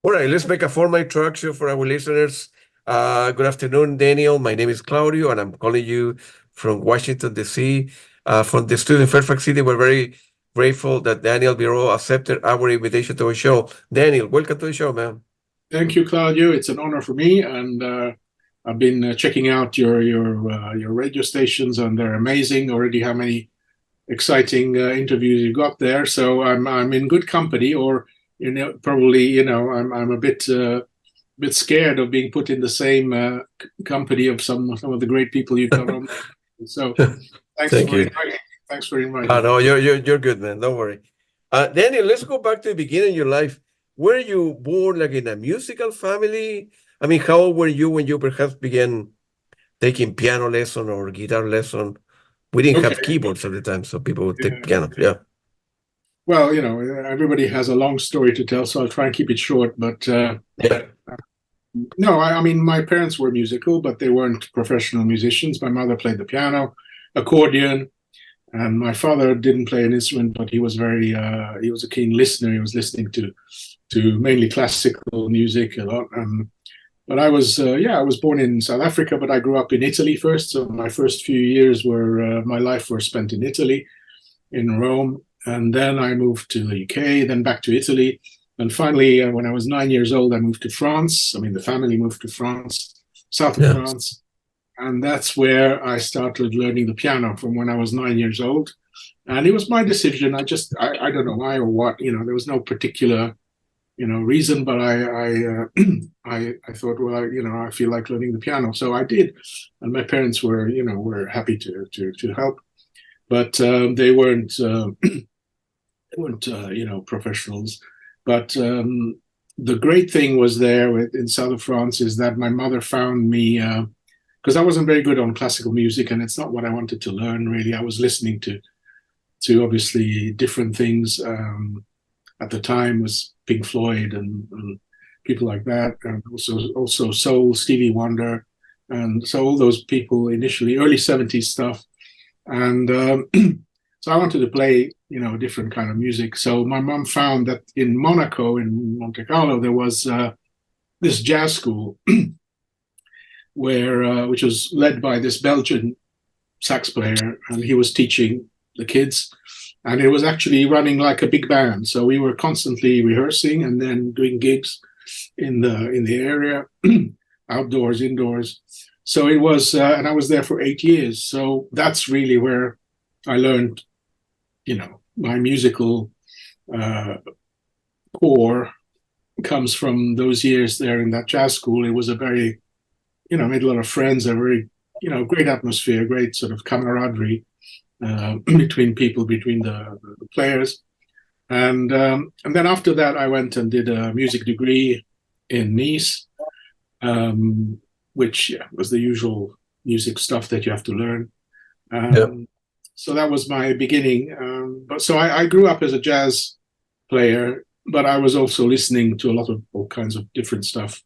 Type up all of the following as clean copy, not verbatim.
All right, let's make a formal introduction for our listeners. Good afternoon, Daniel. My name is Claudio, and I'm calling you from Washington, D.C. From the studio in Fairfax City. We're very grateful that Daniel Biro accepted our invitation to our show. Daniel, welcome to the show, man. Thank you, Claudio. It's an honor for me, and I've been checking out your radio stations, and they're amazing. Already, how many exciting interviews you got there? So I'm in good company, or probably I'm a bit scared of being put in the same company of some of the great people you've got on. So thanks Thank for you. inviting. Thanks for inviting me. No, you're good, man. Don't worry. Daniel, let's go back to the beginning of your life. Were you born like in a musical family? I mean, how old were you when you perhaps began taking piano lesson or guitar lesson? We didn't have Okay. keyboards at the time, so people would take Yeah. piano. Yeah. Well, everybody has a long story to tell, so I'll try and keep it short. But Yeah. no, I mean, my parents were musical, but they weren't professional musicians. My mother played the piano, accordion, and my father didn't play an instrument, but he was a keen listener. He was listening to mainly classical music a lot. But I was born in South Africa, but I grew up in Italy first. So my first few years my life were spent in Italy, in Rome. And then I moved to the UK, then back to Italy. And finally, when I was 9 years old, I moved to France. I mean, the family moved to France, south of Yeah. France. And that's where I started learning the piano from when I was 9 years old. And it was my decision. I don't know why or what, there was no particular, reason, but I thought, well, I feel like learning the piano. So I did. And my parents were happy to help, but they weren't professionals. But the great thing was there in south of France is that my mother found me because I wasn't very good on classical music, and it's not what I wanted to learn really. I was listening to obviously different things. At the time was Pink Floyd and people like that, and also soul, Stevie Wonder, and so all those people initially early '70s stuff, and so I wanted to play different kind of music. So my mom found that in Monaco, in Monte Carlo, there was this jazz school which was led by this Belgian sax player, and he was teaching the kids, and it was actually running like a big band. So we were constantly rehearsing and then doing gigs in the area, outdoors, indoors. So it was, and I was there for 8 years. So that's really where I learned, my musical core comes from those years there in that jazz school. It was a very, made a lot of friends, a very, great atmosphere, great sort of camaraderie between people, between the players. And then after that, I went and did a music degree in Nice, which was the usual music stuff that you have to learn. So that was my beginning. But so I grew up as a jazz player, but I was also listening to a lot of all kinds of different stuff.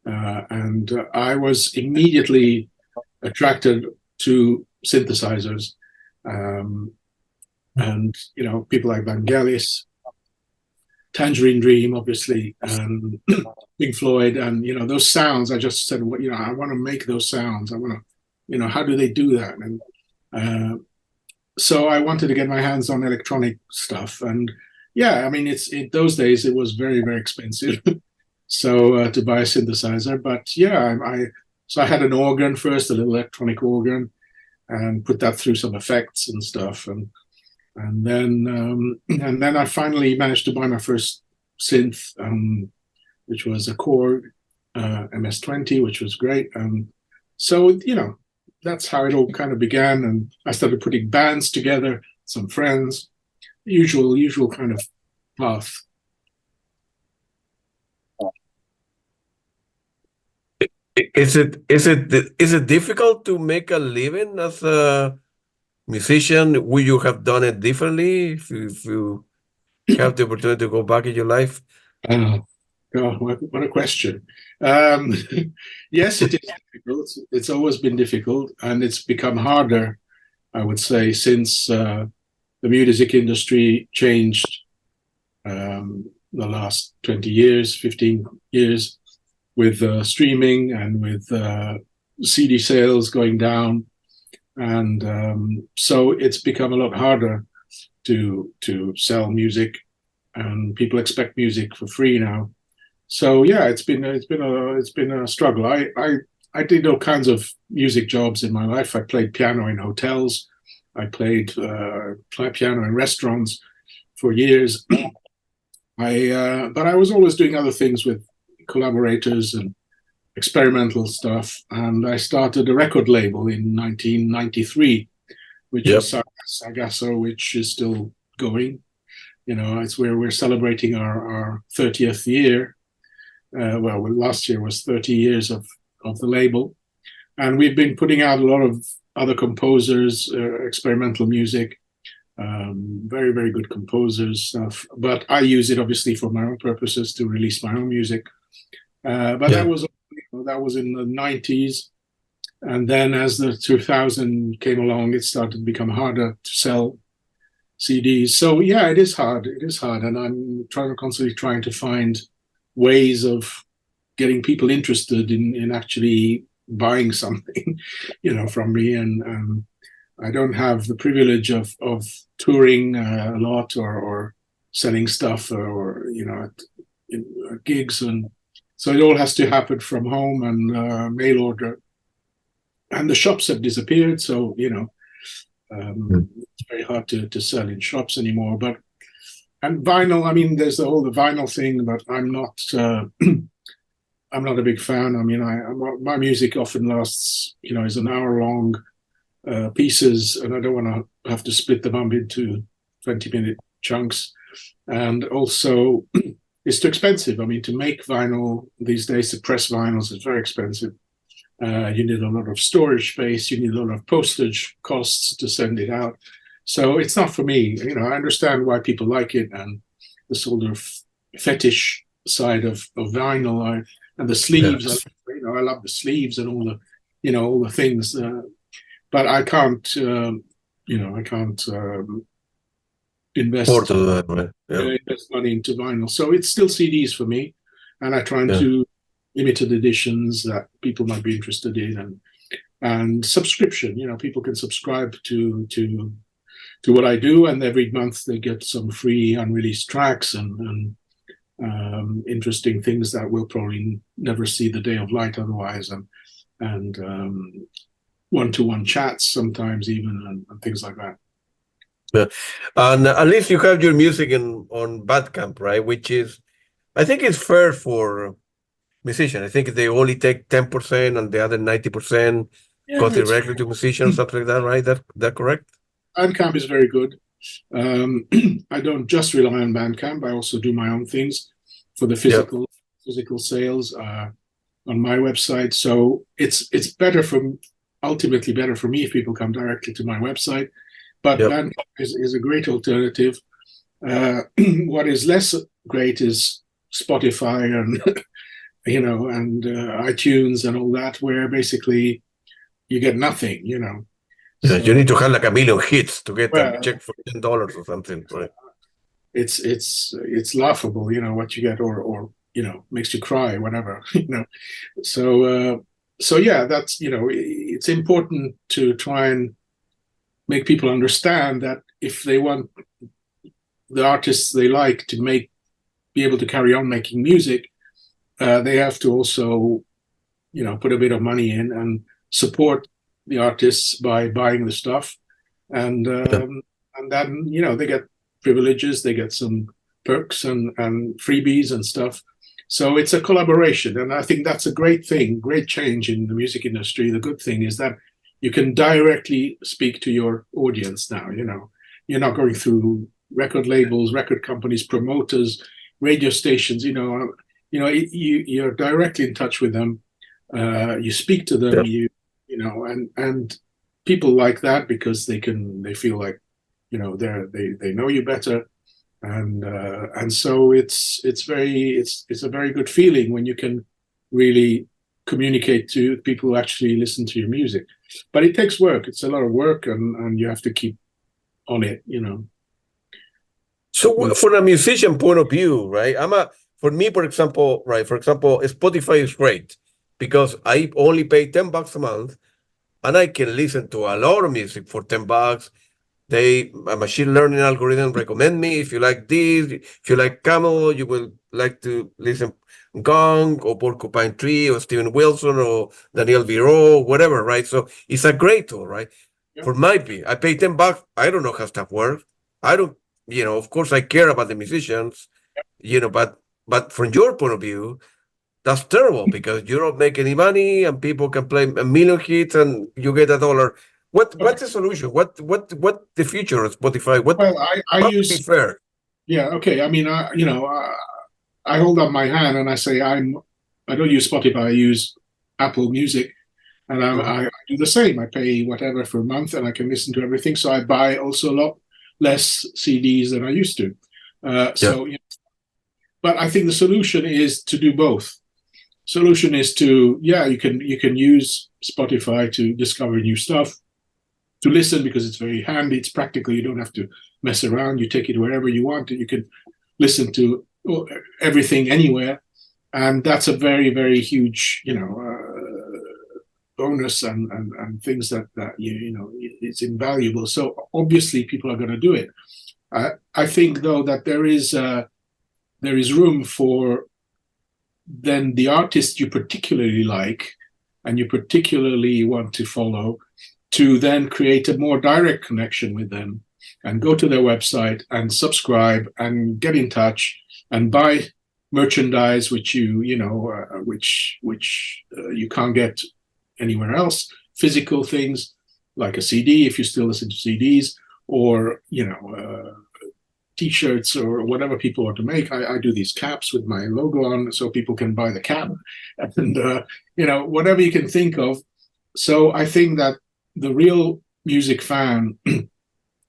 And I was immediately attracted to synthesizers. And people like Vangelis, Tangerine Dream, obviously, and Pink Floyd, and those sounds. I just said, well, I want to make those sounds. I want to, how do they do that? And so I wanted to get my hands on electronic stuff. And yeah, I mean, those days it was very, very expensive, so to buy a synthesizer. But yeah, so I had an organ first, a little electronic organ, and put that through some effects and stuff, and then I finally managed to buy my first synth, which was a Korg MS-20, which was great. And so that's how it all kind of began. And I started putting bands together, some friends, usual kind of path. Is it difficult to make a living as a musician? Would you have done it differently if you have the opportunity to go back in your life? God, what a question. Um, yes, it is difficult. It's always been difficult, and it's become harder, I would say, since the music industry changed the last 20 years, 15 years, with streaming and with CD sales going down. And so it's become a lot harder to sell music, and people expect music for free now. So yeah, it's been a struggle. I did all kinds of music jobs in my life. I played piano in hotels. I played piano in restaurants for years. But I was always doing other things with collaborators and experimental stuff. And I started a record label in 1993, which was Sargasso, which is still going. You know, it's where we're celebrating our 30th year. Well, last year was 30 years of the label. And we've been putting out a lot of other composers, experimental music, very, very good composers stuff. But I use it obviously for my own purposes to release my own music. But that was in the 90s. And then as the 2000 came along, it started to become harder to sell CDs. So yeah, it is hard. It is hard. And I'm constantly trying to find ways of getting people interested in actually buying something, you know, from me. And I don't have the privilege of touring a lot or selling stuff or you know, at gigs. And so it all has to happen from home and mail order. And the shops have disappeared. So, you know, it's very hard to sell in shops anymore. And vinyl, I mean, there's the vinyl thing, but I'm not I'm not a big fan. I mean, my music often lasts, you know, is an hour long pieces, and I don't want to have to split them up into 20-minute chunks. And also, it's too expensive. I mean, to make vinyl these days, to press vinyls is very expensive. You need a lot of storage space. You need a lot of postage costs to send it out. So it's not for me. You know, I understand why people like it and the sort of fetish side of vinyl. And the sleeves, yes. You know, I love the sleeves and all the, you know, all the things. But I can't, you know, I can't invest money into vinyl. So it's still CDs for me, and I try and do limited editions that people might be interested in, and subscription. You know, people can subscribe to what I do, and every month they get some free unreleased tracks and interesting things that will probably never see the day of light otherwise, and one-to-one chats sometimes even, and things like that. Yeah, and at least you have your music on Bandcamp, right? Which is, I think, it's fair for musicians. I think they only take 10% and the other 90% go directly to musicians, something like that, right? That correct? Bandcamp is very good. I don't just rely on Bandcamp. I also do my own things for the physical sales on my website. So it's ultimately better for me if people come directly to my website. But Bandcamp is a great alternative. What is less great is Spotify and you know, and iTunes and all that, where basically you get nothing, you know. Yeah, so, you need to have like a million hits to get a check for $10 or something, right? It's laughable, you know, what you get, or you know, makes you cry, whatever, you know. So yeah, that's, you know, it's important to try and make people understand that if they want the artists they like to be able to carry on making music, they have to also, you know, put a bit of money in and support the artists by buying the stuff, and then, you know, they get privileges, they get some perks and freebies and stuff. So it's a collaboration, and I think that's a great thing, great change in the music industry. The good thing is that you can directly speak to your audience now. You know, you're not going through record labels, record companies, promoters, radio stations. You're directly in touch with them. You speak to them. You know, and people like that because they feel like, you know, they know you better, and so it's a very good feeling when you can really communicate to people who actually listen to your music. But it takes work. It's a lot of work, and you have to keep on it, you know. know. from a musician point of view, right? For me, for example, Spotify is great because I only pay $10 a month and I can listen to a lot of music for $10. A machine learning algorithm recommend me if you like this, if you like Camel, you will like to listen Gong or Porcupine Tree or Steven Wilson or Daniel Biro, whatever, right? So it's a great tool, right? Yeah. For my fee, I pay $10. I don't know how stuff works. I don't, of course I care about the musicians, but from your point of view, that's terrible because you don't make any money and people can play a million hits and you get $1. What's the solution? What the future of Spotify? Well, I How to be use, fair? yeah, okay. I mean, I hold up my hand and I say I don't use Spotify. I use Apple Music, and Mhm. I do the same. I pay whatever for a month, and I can listen to everything. So I buy also a lot less CDs than I used to. Yeah, But I think the solution is to do both. Solution is to, yeah, you can use Spotify to discover new stuff, to listen because it's very handy. It's practical. You don't have to mess around. You take it wherever you want, and you can listen to everything anywhere. And that's a very, very huge, bonus and things that it's invaluable. So obviously people are going to do it. I think though that there is room for then the artist you particularly like and you particularly want to follow to then create a more direct connection with them and go to their website and subscribe and get in touch and buy merchandise which you can't get anywhere else, physical things like a CD if you still listen to CDs, or t-shirts or whatever people want to make. I do these caps with my logo on so people can buy the cap, and whatever you can think of. So I think that the real music fan who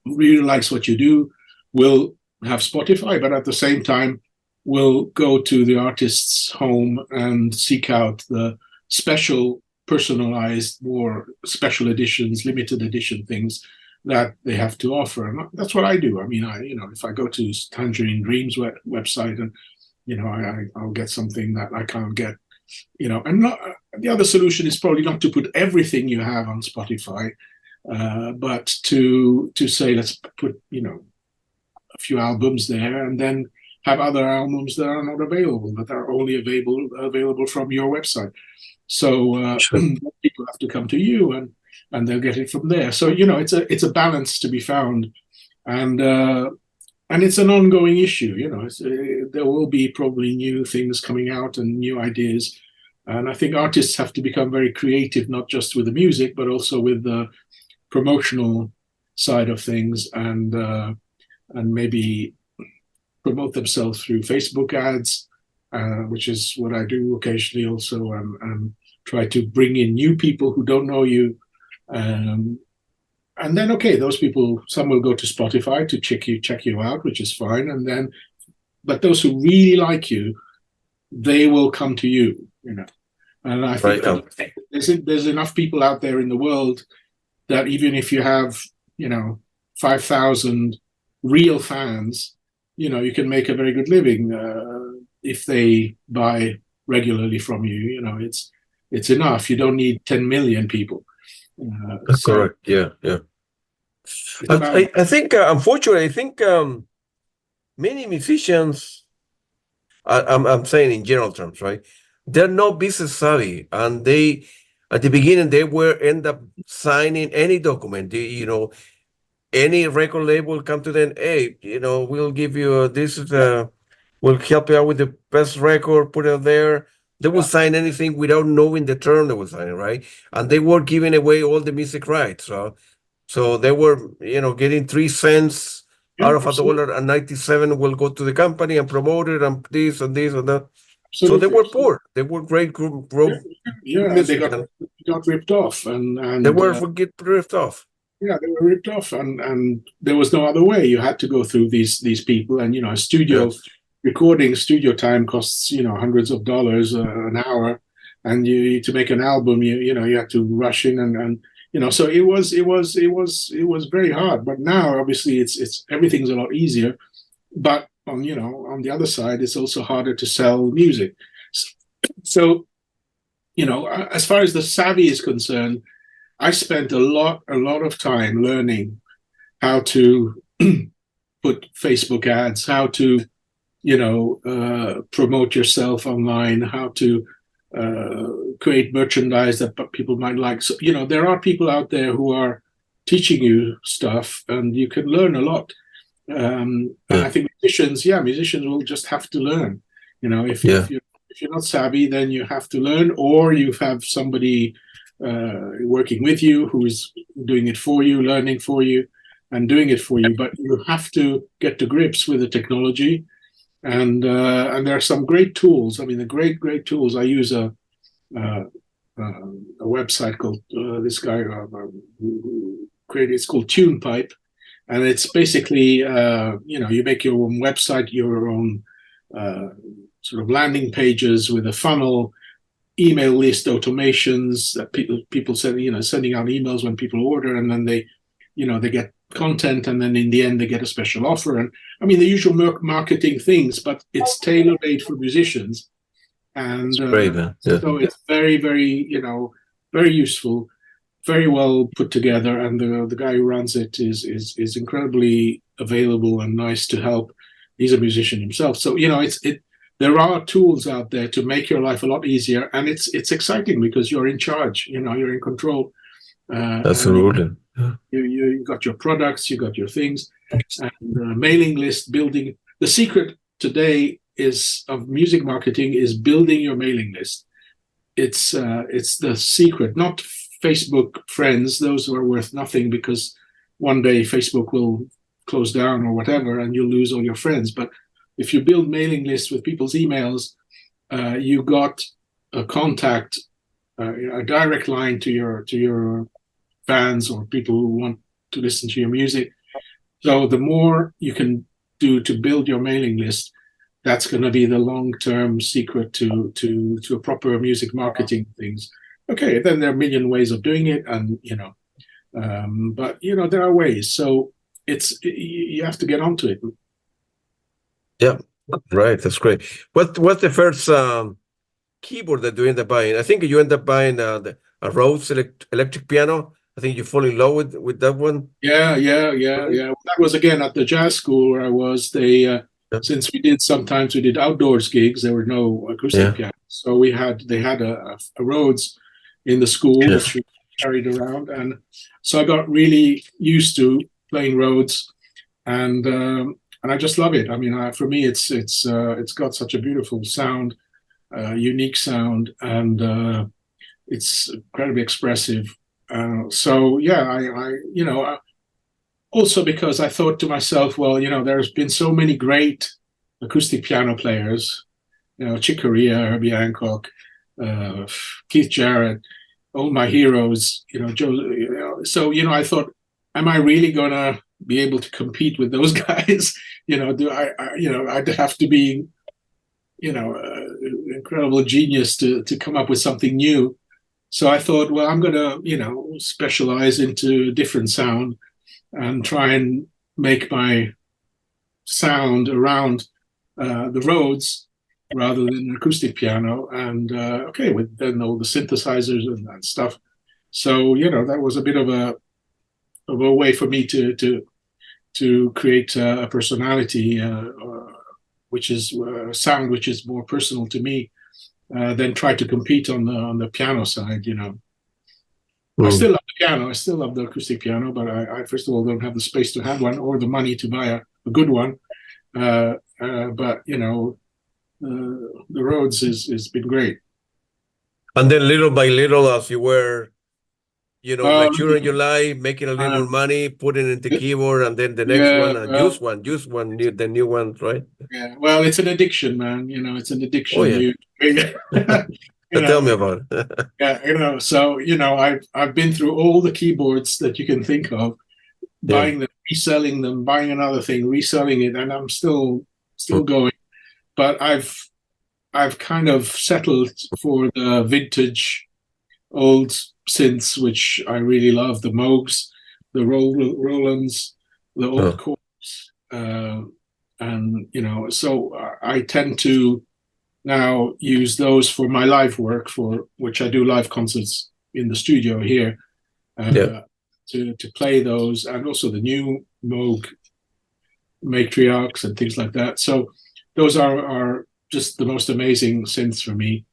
really likes what you do will have Spotify, but at the same time will go to the artist's home and seek out the special, personalized, more special editions, limited edition things that they have to offer. And that's what I do. I mean, if I go to Tangerine Dream's website and, I'll get something that I can't get, and the other solution is probably not to put everything you have on Spotify, but to say, let's put, a few albums there and then have other albums that are not available, that are only available from your website. So sure. people have to come to you and they'll get it from there. So it's a balance to be found, and it's an ongoing issue. There will be probably new things coming out and new ideas, and I think artists have to become very creative, not just with the music, but also with the promotional side of things, and maybe promote themselves through Facebook ads, which is what I do occasionally also, and try to bring in new people who don't know you. And then, okay, those people, some will go to Spotify to check you out, which is fine. But those who really like you, they will come to you, And I think there's enough people out there in the world that even if you have, 5,000 real fans, you can make a very good living if they buy regularly from you. It's enough. You don't need 10 million people. That's correct. Yeah. I think, unfortunately, many musicians, I'm saying in general terms, right? They're not business savvy, and they, at the beginning, they will end up signing any document. Any record label come to them, hey, we'll give you this is we'll help you out with the best record, put it there. They will sign anything without knowing the term they were signing, right? And they were giving away all the music rights. So they were, getting 3 cents out of $1.97 will go to the company and promote it and this and this and that. So they were poor. They were great group. They got ripped off, and they were get ripped off. Yeah, they were ripped off, and there was no other way. You had to go through these people, and recording studio time costs hundreds of dollars an hour, and to make an album, you had to rush in and so it was very hard. But now obviously it's everything's a lot easier. but on the other side, it's also harder to sell music. So, as far as the savvy is concerned, I spent a lot of time learning how to put Facebook ads, how to, promote yourself online, how to create merchandise that people might like. So, there are people out there who are teaching you stuff, and you can learn a lot. And I think musicians will just have to learn. If you're not savvy, then you have to learn, or you have somebody working with you who is doing it for you, learning for you, and doing it for you. But you have to get to grips with the technology, and there are some great tools. I mean, the great tools. I use a website called this guy who created. It's called TunePipe, and it's basically you make your own website, your own sort of landing pages with a funnel, email list automations that people sending out emails when people order, and then they get content, and then in the end they get a special offer, and I mean the usual marketing things, but it's tailor made for musicians, and so it's very very useful, very well put together, and the guy who runs it is incredibly available and nice to help. He's a musician himself, so there are tools out there to make your life a lot easier, and it's exciting because you're in charge. You're in control. Absolutely. You got your products, you got your things, and mailing list building. The secret today of music marketing is building your mailing list. It's the secret, not Facebook friends. Those are worth nothing because one day Facebook will close down or whatever, and you'll lose all your friends. But if you build mailing lists with people's emails, you got a contact, a direct line to your fans or people who want to listen to your music. So the more you can do to build your mailing list, that's going to be the long-term secret to a proper music marketing things. Okay, then there are a million ways of doing it, and but there are ways. So you have to get onto it. Yeah, right. That's great. What's the first keyboard that you end up buying? I think you end up buying a Rhodes electric piano. I think you fall in love with that one. Yeah. That was again at the jazz school where I was. Since we did outdoors gigs, there were no acoustic pianos, so they had a Rhodes in the school which we carried around, and so I got really used to playing Rhodes, and I just love it. I mean, for me, it's got such a beautiful sound, unique sound, and it's incredibly expressive. So yeah, I also because I thought to myself, well, there's been so many great acoustic piano players, Chick Corea, Herbie Hancock, Keith Jarrett, all my heroes, Joe. So I thought, am I really gonna be able to compete with those guys? Do I'd have to be, incredible genius to come up with something new. So I thought, well, I'm gonna, specialize into different sound and try and make my sound around the Rhodes rather than an acoustic piano. And with then all the synthesizers and stuff. So that was a bit of a way for me to create a personality, which is a sound which is more personal to me, than try to compete on the piano side. I still love the piano. I still love the acoustic piano, but I first of all don't have the space to have one or the money to buy a good one. But the Rhodes has been great. And then little by little, as you were, maturing your life, making a little more money, putting it into keyboard, and then the next one, and use the new ones, right? Yeah. Well, it's an addiction, man. It's an addiction. Oh, yeah. Tell me about it. Yeah, so I've been through all the keyboards that you can think of, buying them, reselling them, buying another thing, reselling it, and I'm still going. But I've kind of settled for the vintage old synths, which I really love, the Moogs, the Rolands, the old Korgs, and and so I tend to now use those for my live work, for which I do live concerts in the studio here, Yeah. to play those, and also the new Moog matriarchs and things like that. So those are just the most amazing synths for me.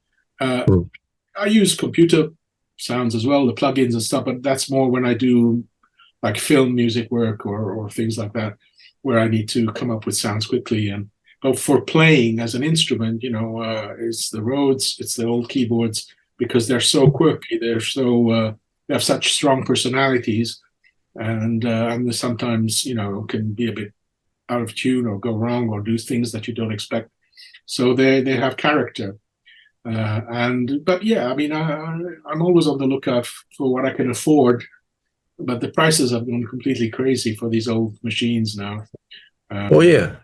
Mm. I use computer sounds as well, the plugins and stuff, but that's more when I do like film music work or things like that, where I need to come up with sounds quickly. And but for playing as an instrument, it's the Rhodes, it's the old keyboards, because they're so quirky, they have such strong personalities, and sometimes can be a bit out of tune or go wrong or do things that you don't expect. So they have character. But yeah, I mean, I'm always on the lookout for what I can afford, but the prices have gone completely crazy for these old machines now. Oh yeah.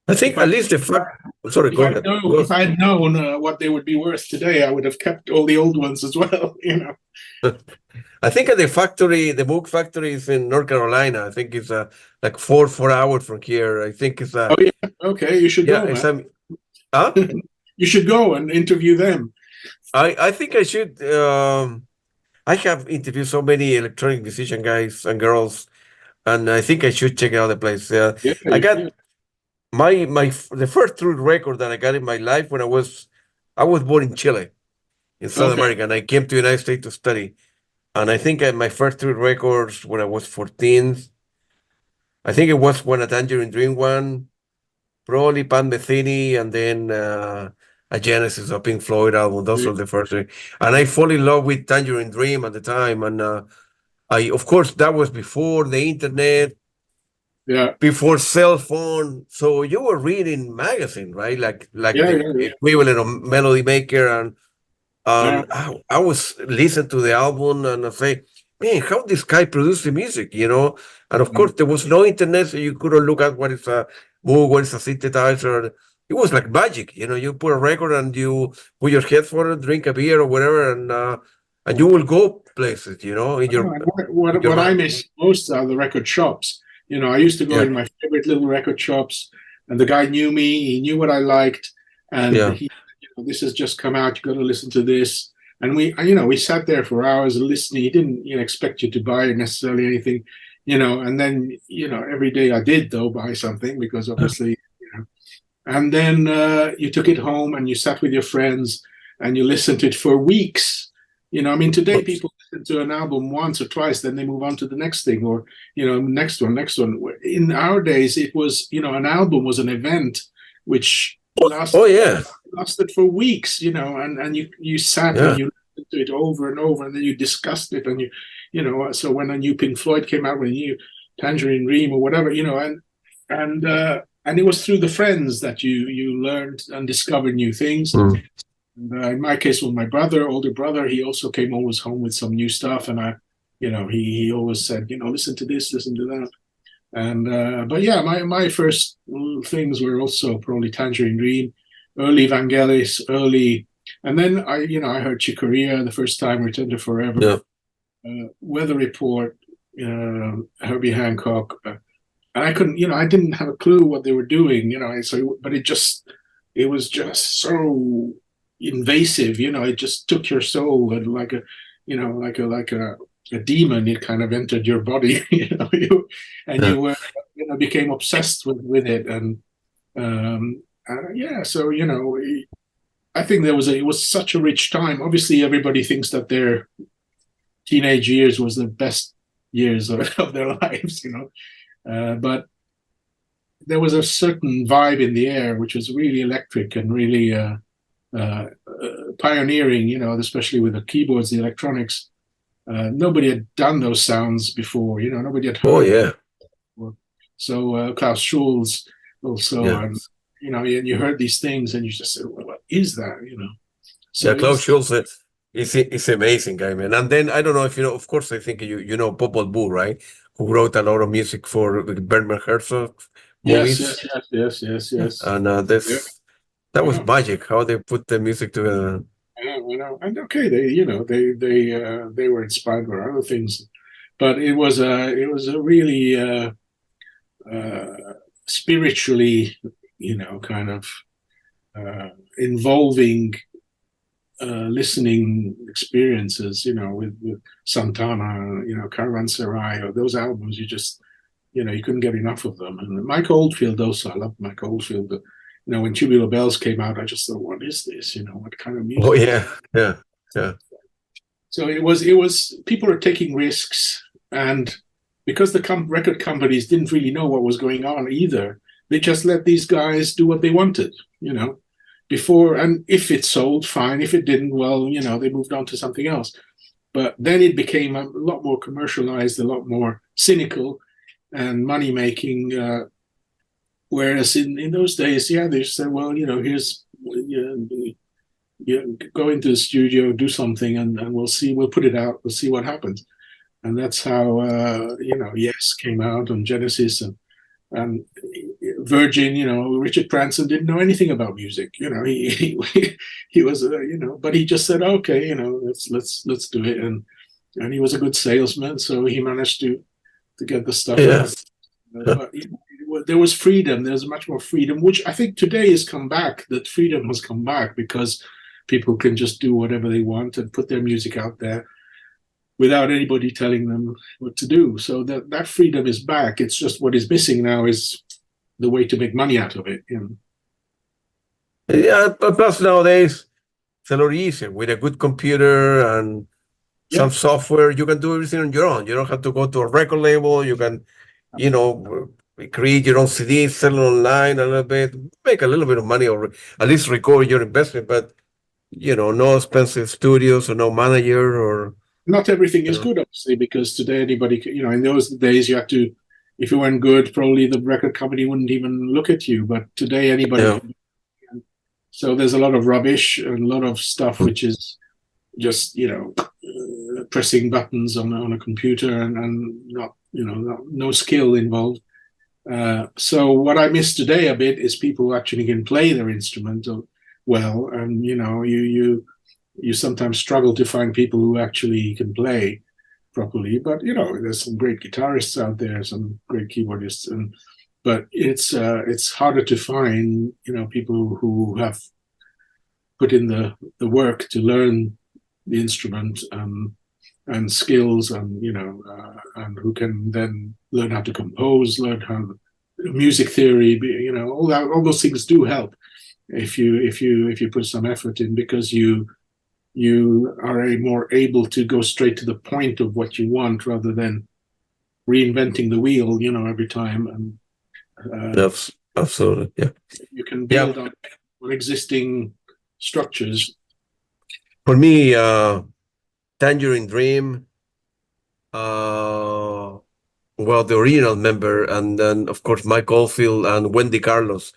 I think If at I least the fact. Sorry, go ahead. Go if I had known what they would be worth today, I would have kept all the old ones as well. ahead. I think at the factory, the Moog factory is in North Carolina. I think it's like 4 hours from here. I think it's Oh yeah, okay, you should yeah, go, it's man. huh? You should go and interview them. I think I should. I have interviewed so many electronic musician guys and girls, and I think I should check out the place. Yeah, I you got should. the first true record that I got in my life when I was born in Chile, in South Okay, America, and I came to the United States to study. And I think my first three records when I was 14, I think it was when a Tangerine Dream one, probably Pan Metheny, and then a Genesis of Pink Floyd album. Those yeah, were the first three. And I fall in love with Tangerine Dream at the time. And of course, that was before the internet, yeah, before cell phone. So you were reading magazine, right? Like yeah, the yeah, equivalent of Melody Maker, and yeah. I was listening to the album and I say, man, how this guy produced the music? And of Yeah. course, there was no internet, so you couldn't look at what is a Moog, what is a synthesizer. It was like magic. You put a record and you put your headphone, drink a beer or whatever, and you will go places. In Oh, your and with your what I mind. miss most are the record shops. I used to go Yeah, in my favorite little record shops, and the guy knew me. He knew what I liked, and yeah. he, this has just come out. You got to listen to this. And we sat there for hours listening. He didn't, expect you to buy necessarily anything, And then, every day I did though buy something, because obviously, and then you took it home and you sat with your friends and you listened to it for weeks. I mean, today people listen to an album once or twice, then they move on to the next thing, or next one, next one. In our days, it was an album was an event which Oh yeah, lasted for weeks, and you sat and yeah. you listened to it over and over, and then you discussed it, and so when a new Pink Floyd came out, when a new Tangerine Dream or whatever, and it was through the friends that you learned and discovered new things. Mm. And, in my case, with my brother, older brother, he also came always home with some new stuff, and he always said, listen to this, listen to that. And but yeah, my first things were also probably Tangerine Dream, early Vangelis, and then I heard Chicoria the first time, Return to Forever, Yeah. Weather Report, Herbie Hancock. And I couldn't, I didn't have a clue what they were doing, so, but it was just so invasive, it just took your soul, and like a demon, it kind of entered your body, Yeah. you were, became obsessed with it. And, yeah, so, I think it was such a rich time. Obviously, everybody thinks that their teenage years was the best years of their lives, but there was a certain vibe in the air which was really electric and really pioneering, especially with the keyboards, the electronics. Nobody had done those sounds before, nobody had Oh heard yeah, before. So Klaus Schulze also, yeah. and and you heard these things and you just said, well, what is that, So Yeah, it Klaus was, Schulze is amazing guy, man. And then I don't know if you know. Of course, I think you know Popol Vuh, right? Who wrote a lot of music for the Bergman Herzog yes, movies, yes, yes, yes, yes, yes. and Yeah, that I was know. magic how they put the music together. And okay, they were inspired by other things, but it was a really spiritually, kind of involving listening experiences, with Santana, Caravanserai, or those albums. You couldn't get enough of them. And Mike Oldfield also, I love Mike Oldfield. But, when Tubular Bells came out, I just thought, what is this? What kind of music? Oh yeah, yeah, yeah. So it was people are taking risks, and because the record companies didn't really know what was going on either, they just let these guys do what they wanted, before, and if it sold, fine. If it didn't, well, they moved on to something else. But then it became a lot more commercialized, a lot more cynical and money making. Whereas in those days, they said, well, here's, go into the studio, do something, and we'll see. We'll put it out. We'll see what happens. And that's how Yes came out on Genesis, and Virgin. Richard Branson didn't know anything about music. He was but he just said, okay, let's do it, and he was a good salesman, so he managed to get the stuff out. But there was freedom. There's much more freedom, which I think today has come back. That freedom has come back because people can just do whatever they want and put their music out there without anybody telling them what to do. So that freedom is back. It's just what is missing now is the way to make money out of it. Yeah, but plus nowadays it's a lot easier with a good computer and some software. You can do everything on your own. You don't have to go to a record label. You can, create your own CD, sell it online a little bit, make a little bit of money, or at least record your investment. But no expensive studios or no manager or. Not everything is good, obviously, because today anybody, in those days you had to, if you weren't good, probably the record company wouldn't even look at you. But today anybody. Yeah. So there's a lot of rubbish and a lot of stuff which is just, pressing buttons on a computer and not, no skill involved. So what I miss today a bit is people who actually can play their instrument well, and you sometimes struggle to find people who actually can play properly. But there's some great guitarists out there, some great keyboardists, but it's harder to find people who have put in the work to learn the instrument and skills, and and who can then learn how to compose, learn how music theory, all those things do help if you put some effort in, because you are more able to go straight to the point of what you want rather than reinventing the wheel, every time. And Yes, absolutely, yeah. You can build on existing structures. For me, Tangerine Dream, the original member, and then of course Mike Oldfield and Wendy Carlos,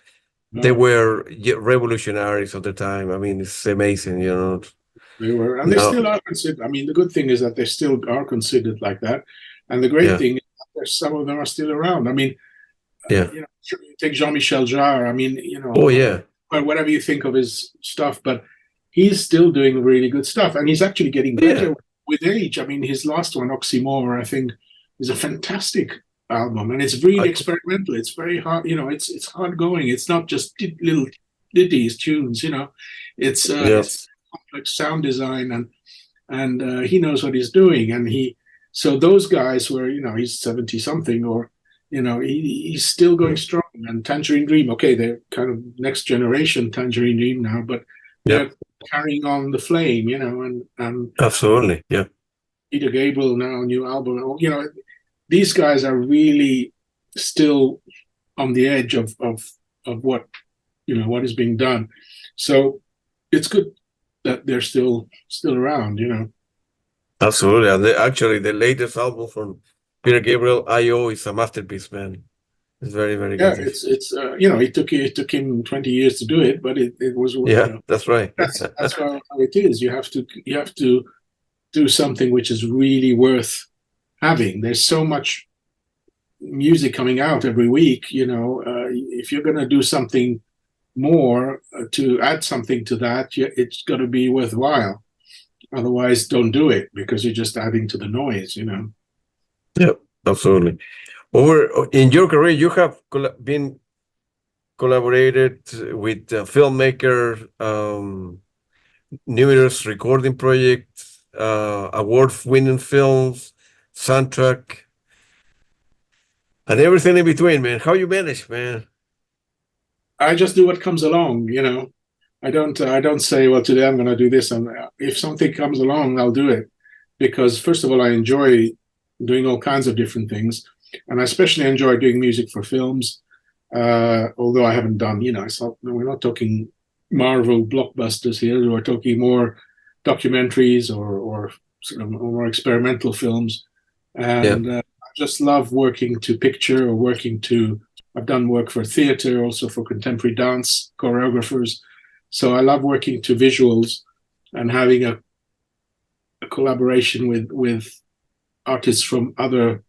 they were revolutionaries at the time. I mean, it's amazing, They were, and they still are considered. I mean, the good thing is that they still are considered like that, and the great thing is that some of them are still around. I mean, take Jean-Michel Jarre. I mean, whatever you think of his stuff, but he's still doing really good stuff, and he's actually getting better with age. I mean, his last one, Oxymore, I think, is a fantastic album, and it's really experimental. It's very hard, it's hard going. It's not just little ditties, tunes, it's complex sound design, and he knows what he's doing, and so those guys were, he's 70 something, or he's still going strong. And Tangerine Dream, okay, they're kind of next generation Tangerine Dream now, but they're carrying on the flame, and absolutely, yeah. Peter Gabriel now, new album, these guys are really still on the edge of what what is being done. So it's good that they're still around, Absolutely, and actually the latest album from Peter Gabriel, I.O., is a masterpiece, man. It's very, very good. Yeah, it's it took him 20 years to do it, but it was. That's right. That's how it is. You have to do something which is really worth having. There's so much music coming out every week. If you're going to do something more to add something to that, it's got to be worthwhile. Otherwise, don't do it, because you're just adding to the noise. Yep, absolutely. Over in your career, you have been collaborated with filmmaker, numerous recording projects, award-winning films, soundtrack, and everything in between, man. How you manage, man? I just do what comes along, I don't say, well, today I'm going to do this. And if something comes along, I'll do it. Because first of all, I enjoy doing all kinds of different things. And I especially enjoy doing music for films. Although I haven't done, we're not talking Marvel blockbusters here. We're talking more documentaries or sort of more experimental films. Yeah, And I just love working to picture or I've done work for theater, also for contemporary dance choreographers. So I love working to visuals and having a collaboration with artists from other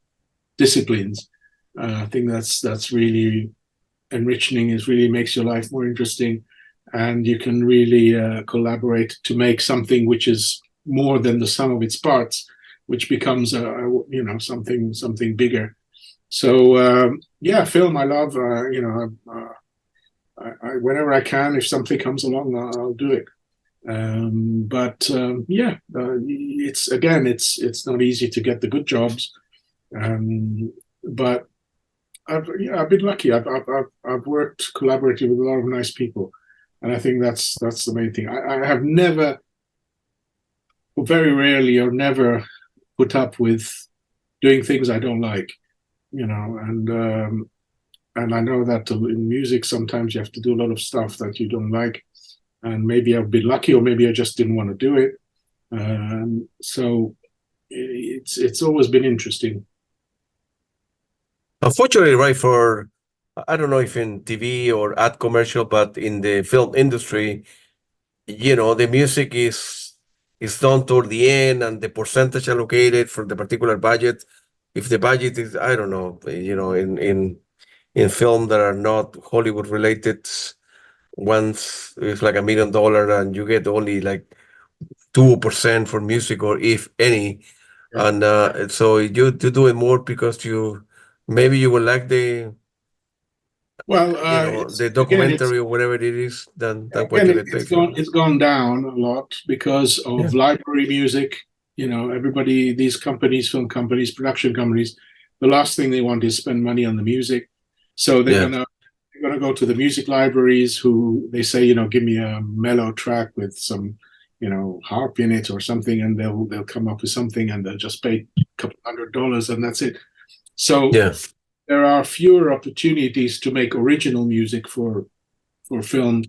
disciplines. I think that's really enriching. It really makes your life more interesting, and you can really collaborate to make something which is more than the sum of its parts, which becomes something bigger. So yeah, film I love. Whenever I can, if something comes along, I'll do it. Yeah, it's not easy to get the good jobs, but I've been lucky. I've worked collaboratively with a lot of nice people, and I think that's the main thing. I have never, very rarely, or never put up with doing things I don't like, and I know that in music sometimes you have to do a lot of stuff that you don't like, and maybe I've been lucky, or maybe I just didn't want to do it. So it's always been interesting. unfortunately, right, for I don't know if in TV or ad commercial, but in the film industry, the music is done toward the end, and the percentage allocated for the particular budget. If the budget is, I don't know, in film that are not Hollywood related, once it's like $1 million, and you get only like 2% for music, or if any. Yeah. And so you do it more because maybe you will like the Well, the it's documentary or whatever it is than what again you get paid for. it's gone down a lot because Yeah. of library music. Everybody, these companies, film companies, production companies, the last thing they want is spend money on the music. So they're Yeah. gonna go to the music libraries who they say, give me a mellow track with some, harp in it or something, and they'll come up with something, and they'll just pay a couple $100 and that's it. So Yeah. there are fewer opportunities to make original music for film.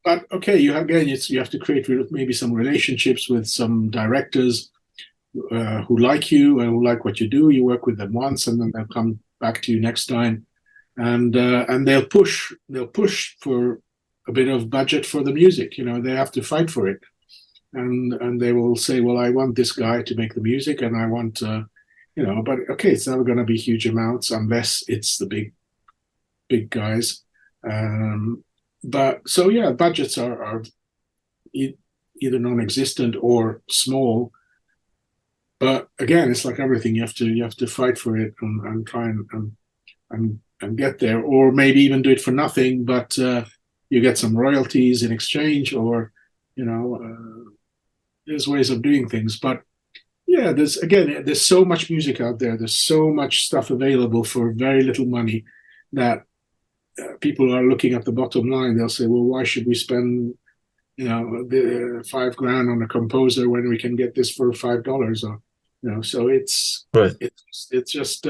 But okay, you have to create maybe some relationships with some directors who like you and who like what you do. You work with them once, and then they'll come back to you next time, and they'll push for a bit of budget for the music. They have to fight for it, and they will say, well, I want this guy to make the music, and I want but okay, it's never going to be huge amounts unless it's the big guys. But so yeah, budgets are either non-existent or small. But again, it's like everything. You have to fight for it and try and get there, or maybe even do it for nothing, but you get some royalties in exchange, or there's ways of doing things. But yeah, there's so much music out there. There's so much stuff available for very little money that people are looking at the bottom line. They'll say, well, why should we spend the $5,000 on a composer when we can get this for $5? Or so it's Right. it's just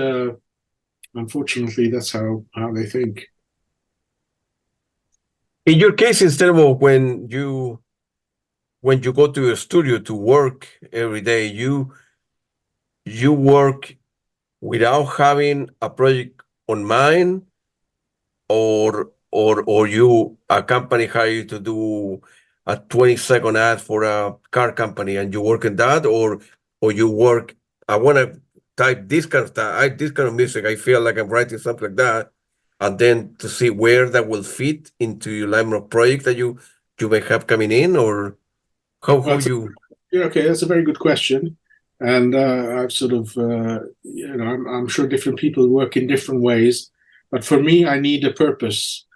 unfortunately that's how they think. In your case, instead of when you go to your studio to work every day, you work without having a project on mind, or a company hire you to do a 20-second ad for a car company, and you work in that, or you work, I want to type this kind of stuff, this kind of music, I feel like I'm writing something like that, and then to see where that will fit into your line of project that you may have coming in, or how Well, you. yeah, okay, that's a very good question. And I've sort of, I'm sure different people work in different ways, but for me, I need a purpose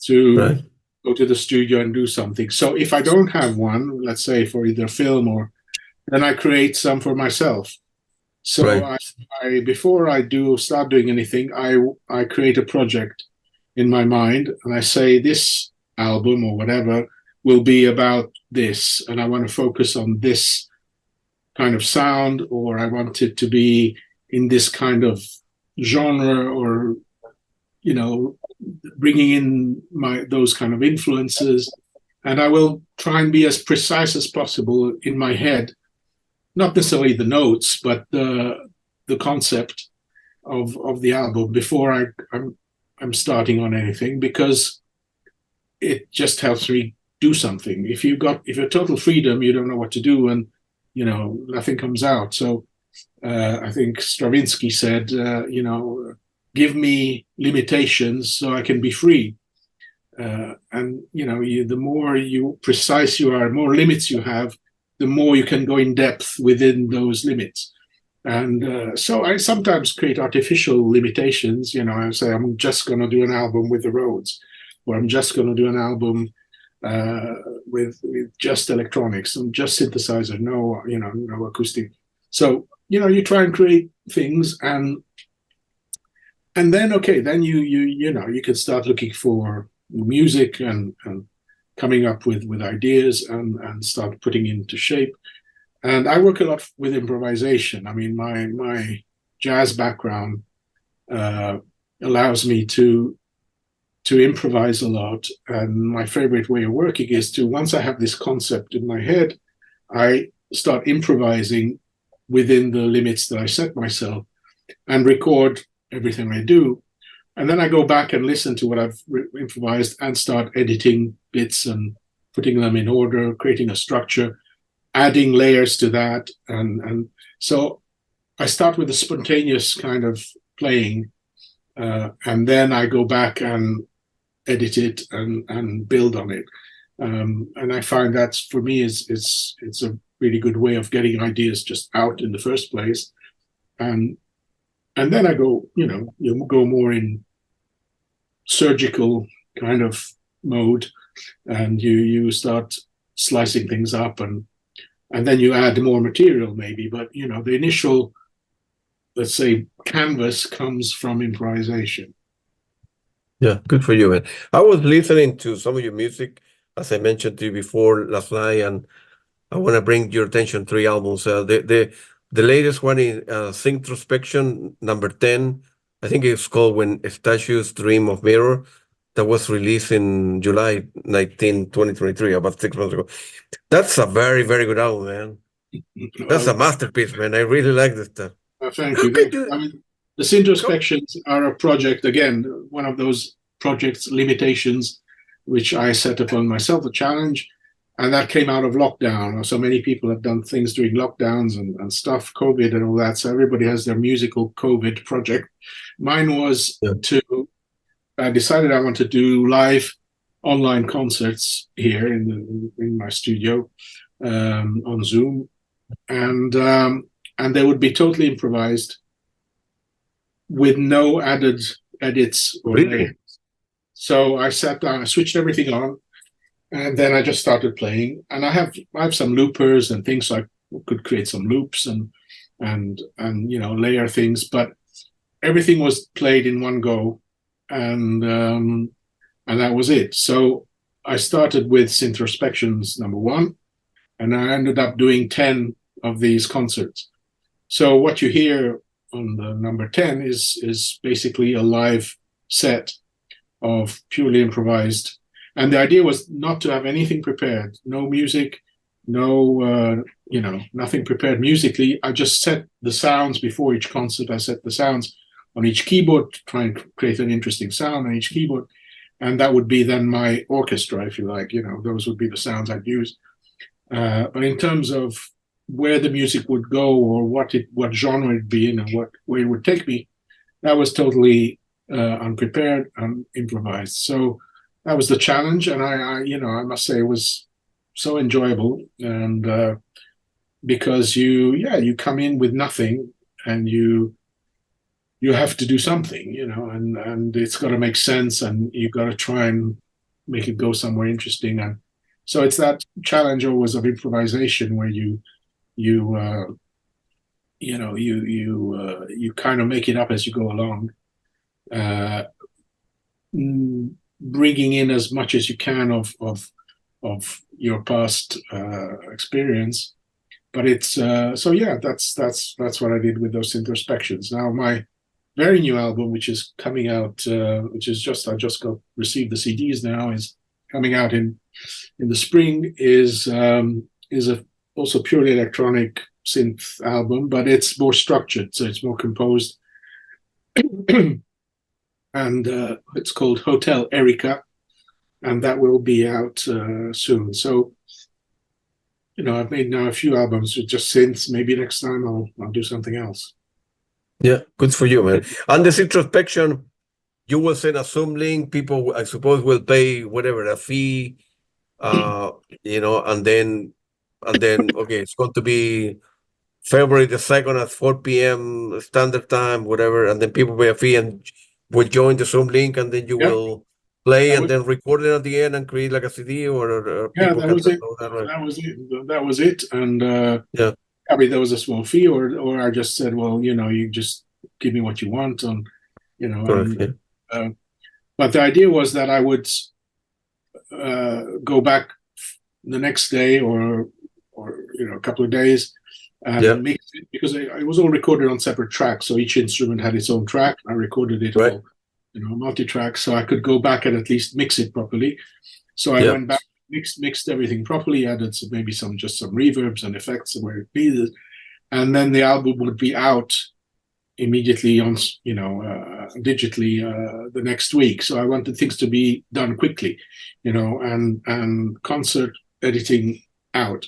to Right. go to the studio and do something. So if I don't have one, let's say for either film or, then I create some for myself. So Right. I before I start doing anything, I create a project in my mind, and I say this album or whatever will be about this, and I want to focus on this kind of sound, or I want it to be in this kind of genre, or bringing in those kind of influences, and I will try and be as precise as possible in my head, not necessarily the notes, but the concept of the album before I'm starting on anything, because it just helps me do something. If you're total freedom, you don't know what to do, and nothing comes out. So I think Stravinsky said, give me limitations so I can be free. And the more precise you are, more limits you have, the more you can go in depth within those limits. And so I sometimes create artificial limitations. I say I'm just going to do an album with the Rhodes, or I'm just going to do an album with just electronics and just synthesizer, no acoustic. So you try and create things, and then then you can start looking for music and coming up with ideas and start putting into shape. And I work a lot with improvisation. I mean, my jazz background allows me to improvise a lot. And my favorite way of working is to, once I have this concept in my head, I start improvising within the limits that I set myself and record everything I do. And then I go back and listen to what I've improvised and start editing bits and putting them in order, creating a structure, adding layers to that. And so I start with a spontaneous kind of playing, and then I go back and edit it and build on it. And I find that's, for me, it's a really good way of getting ideas just out in the first place. And then I go, you go more in surgical kind of mode, and you start slicing things up, and then you add more material maybe. But the initial, let's say, canvas comes from improvisation. Yeah, good for you, man. I was listening to some of your music, as I mentioned to you before last night, and I want to bring your attention three albums. The latest one is Syntrospection number 10. I think it's called When Statues Dream of Mirror. That was released in July 19, 2023, about 6 months ago. That's a very, very good album, man. That's a masterpiece, man. I really like this stuff. Thank How you. could you? I mean, the Syntrospections are a project, again, one of those projects limitations, which I set upon myself, a challenge. And that came out of lockdown. So many people have done things during lockdowns and stuff, COVID and all that. So everybody has their musical COVID project. Mine was I decided I want to do live online concerts here in my studio on Zoom. And they would be totally improvised with no added edits or layers. So I sat down, I switched everything on, and then I just started playing. And I have some loopers and things, so I could create some loops and layer things, but everything was played in one go, and that was it. So I started with Syntrospections number 1, and I ended up doing 10 of these concerts. So what you hear on the number 10 is basically a live set of purely improvised. And the idea was not to have anything prepared, no music, no, nothing prepared musically. I just set the sounds before each concert. I set the sounds on each keyboard to try and create an interesting sound on each keyboard. And that would be then my orchestra, if you like. Those would be the sounds I'd use. But in terms of where the music would go, or what genre it'd be in, and what way it would take me, that was totally unprepared and improvised. So that was the challenge, and I must say it was so enjoyable. And because you come in with nothing, and you have to do something, and it's got to make sense, and you got to try and make it go somewhere interesting. And so it's that challenge always of improvisation, where you you kind of make it up as you go along, uh, bringing in as much as you can of your past experience. But it's so yeah, that's what I did with those introspections. Now my very new album, which is coming out, which is I just got received the CDs now, is coming out in the spring, is a also purely electronic synth album, but it's more structured, so it's more composed. And it's called Hotel Erica, and that will be out soon. So, I've made now a few albums with just synths. Maybe next time I'll do something else. Yeah, good for you, man. And this introspection, you will send a Zoom link. People, I suppose, will pay whatever a fee, and then okay, it's going to be February the 2nd at 4 p.m. standard time, whatever, and then people pay a fee and will join the Zoom link, and then you Yeah, will play that and was, then record it at the end and create like a CD, or yeah, people that can was it. download that, right? That was it. That was it. And Yeah, I mean, there was a small fee, or I just said, well, you just give me what you want, and correct. Yeah, but the idea was that I would go back the next day, or a couple of days, and yeah, mix it, because it was all recorded on separate tracks. So each instrument had its own track. I recorded it right. all, multi-track, so I could go back and at least mix it properly. So I Yeah, went back, mixed everything properly, added maybe just some reverbs and effects where it needed, and then the album would be out immediately on digitally the next week. So I wanted things to be done quickly, and concert editing out,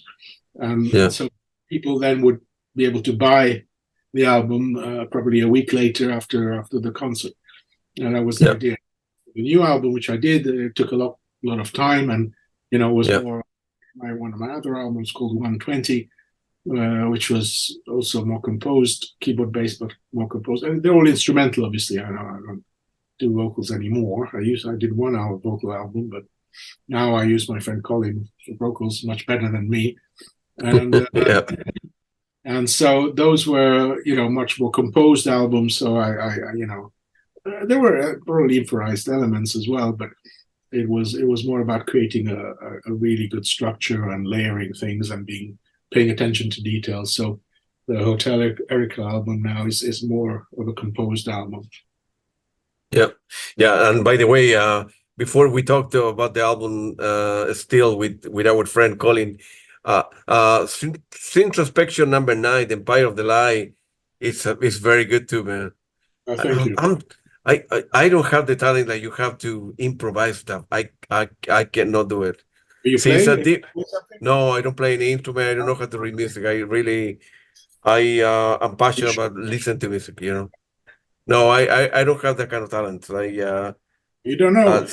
yeah, so people then would be able to buy the album probably a week later after the concert. And that was the yeah, idea. The new album, which I did, it took a lot of time, and was yeah, more one of my other albums called 120, which was also more composed, keyboard based, but more composed. And they're all instrumental, obviously. I don't do vocals anymore. I did one hour vocal album, but now I use my friend Colin for vocals much better than me. And yeah, and so those were much more composed albums. So I there were probably improvised elements as well, but it was more about creating a really good structure and layering things and paying attention to details. So the Hotel Erica album now is more of a composed album. yeah, yeah. And by the way, before we talked about the album, still with our friend Colin, Introspection number 9, The Empire of the Lie, is very good too, man. Thank you. I don't have the talent that you have to improvise stuff. I cannot do it. Are you See, it's a playing? deep. No, I don't play any instrument. I don't know how to read music. I'm passionate about listening to music. No, I don't have that kind of talent. You don't know.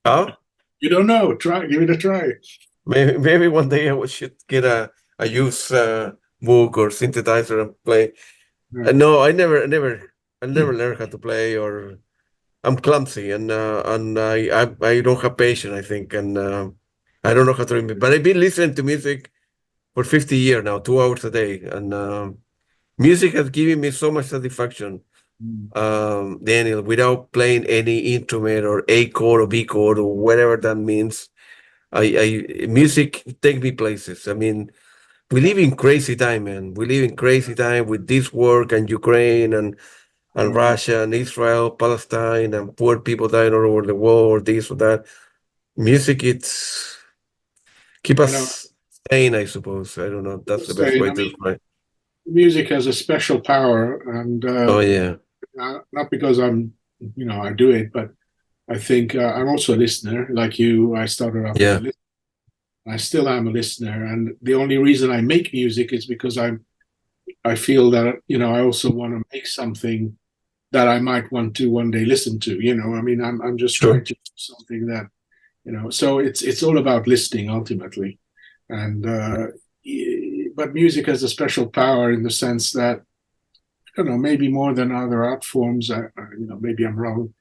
Huh? You don't know. Give it a try. Maybe one day I should get a use book or synthesizer and play. Right. No, I never learned how to play, or I'm clumsy, and I don't have patience, I think, and I don't know how to read. But I've been listening to music for 50 years now, 2 hours a day, and music has given me so much satisfaction, Daniel, without playing any instrument or A chord or B chord or whatever that means. Music take me places. I mean, we live in crazy time, man. We live in crazy time with this work and Ukraine and Russia and Israel, Palestine, and poor people dying all over the world, this or that. Music, it's keep us sane, I suppose. I don't know. That's the best way to describe. Music has a special power, and Oh yeah, not because I do it, but I think I'm also a listener. Like you, I started off as yeah, a listener. I still am a listener, and the only reason I make music is because I feel that I also want to make something that I might want to one day listen to. I mean, I'm just sure. trying to do something that so it's all about listening ultimately, and but music has a special power in the sense that, I don't know, maybe more than other art forms. Maybe I'm wrong,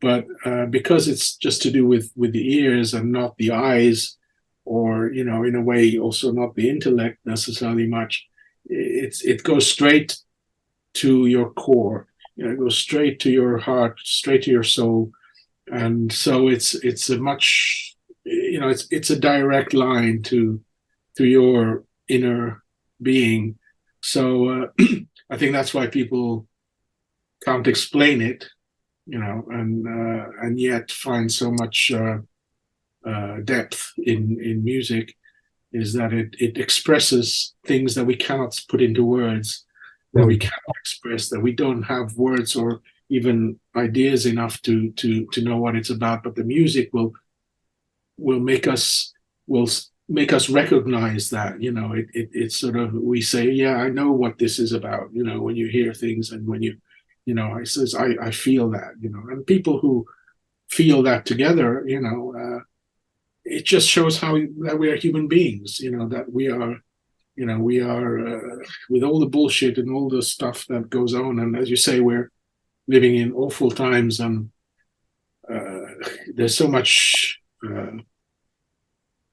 but because it's just to do with the ears and not the eyes, or in a way also not the intellect necessarily much. It goes straight to your core. It goes straight to your heart, straight to your soul, and so it's a much, it's a direct line to your inner being. So I think that's why people can't explain it, and yet find so much depth in music, is that it expresses things that we cannot put into words, that we cannot express, that we don't have words or even ideas enough to know what it's about. But the music will make us recognize that. It's sort of, we say, yeah, I know what this is about. When you hear things, and when I says, I feel that. And people who feel that together, it just shows that we are human beings. That we are, with all the bullshit and all the stuff that goes on, and as you say, we're living in awful times, and there's so much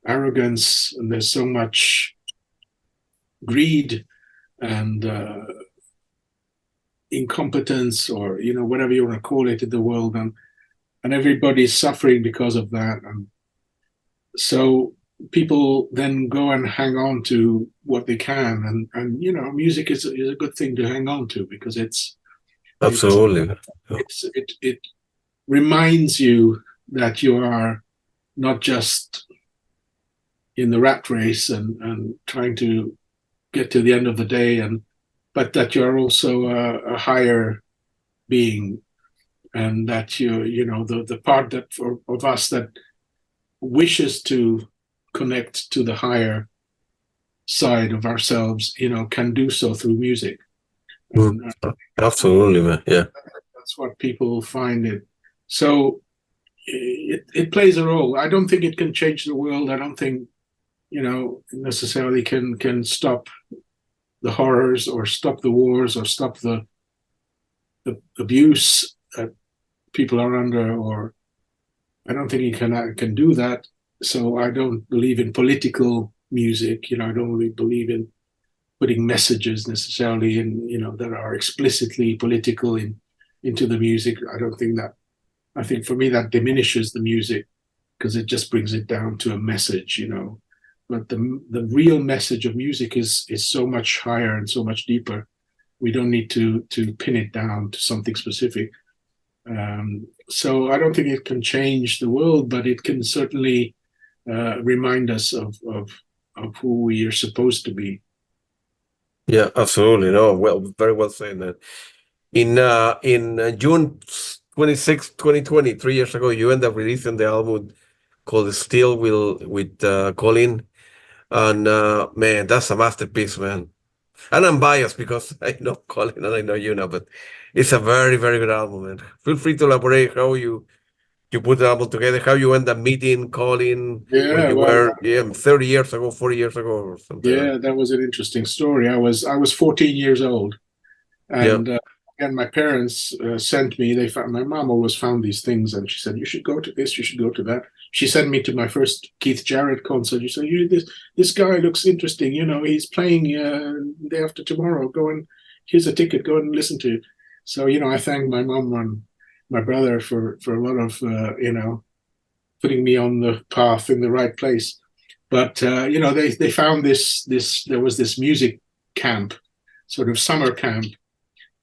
arrogance, and there's so much greed and incompetence, or whatever you want to call it, in the world, and everybody's suffering because of that. And so people then go and hang on to what they can, and music is a good thing to hang on to, because absolutely, it reminds you that you are not just in the rat race and trying to get to the end of the day, but that you're also a higher being, and that the part of us that wishes to connect to the higher side of ourselves, can do so through music. And, absolutely, man. Yeah, that's what people find it. So it plays a role. I don't think it can change the world. I don't think necessarily can stop the horrors, or stop the wars, or stop the abuse that people are under, or I don't think it can do that. So I don't believe in political music. I don't really believe in putting messages necessarily in, that are explicitly political into the music. I don't think that. I think for me that diminishes the music, because it just brings it down to a message, But the real message of music is so much higher and so much deeper. We don't need to pin it down to something specific. So I don't think it can change the world, but it can certainly remind us of who we are supposed to be. yeah, absolutely. No, well, very well said, man. In June 26, 2020, 3 years ago, you ended up releasing the album called Still with Colin. And man, that's a masterpiece, man. And I'm biased because I know Colin and I know you now, but it's a very, very good album, man. Feel free to elaborate how you put the album together, how you end up meeting Colin when Yeah, you well, were 30 years ago, 40 years ago, or something. yeah, that was an interesting story. I was 14 years old, Yeah. and again, my parents sent me. They found, my mom always found these things, and she said, "You should go to this. You should go to that." She sent me to my first Keith Jarrett concert. She said, this guy looks interesting. He's playing day after tomorrow. Go and here's a ticket. Go and listen to it. So I thank my mom and my brother for a lot of putting me on the path in the right place. But they found this. There was this music camp, sort of summer camp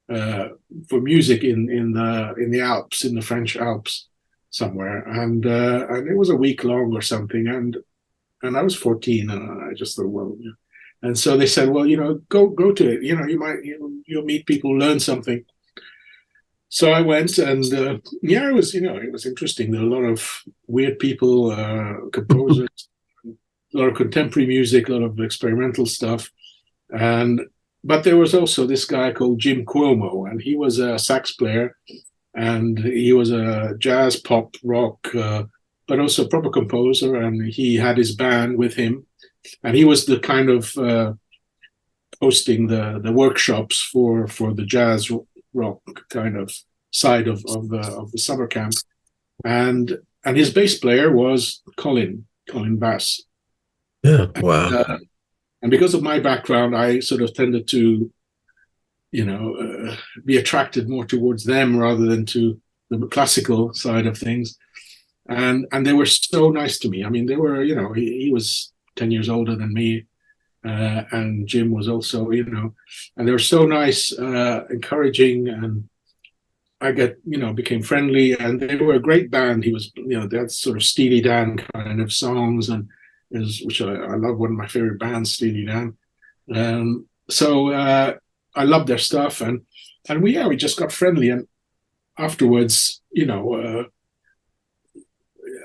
for music in the Alps, in the French Alps somewhere, and it was a week long or something, and I was 14, and I just thought, well, yeah. And so they said, well, go to it. You'll meet people, learn something. So I went, and it was interesting. There were a lot of weird people, composers, a lot of contemporary music, a lot of experimental stuff, but there was also this guy called Jim Cuomo, and he was a sax player, and he was a jazz, pop, rock, but also a proper composer, and he had his band with him, and he was the kind of hosting the workshops for the jazz rock kind of side of the summer camp, and his bass player was Colin Bass. Yeah. Wow. And because of my background, I sort of tended to, be attracted more towards them rather than to the classical side of things. And they were so nice to me. I mean, they were, he was 10 years older than me, and Jim was also, and they were so nice, encouraging, and I became friendly, and they were a great band. He was, that sort of Steely Dan kind of songs, and which I love. One of my favorite bands, Steely Dan. So I loved their stuff, and we just got friendly, and afterwards,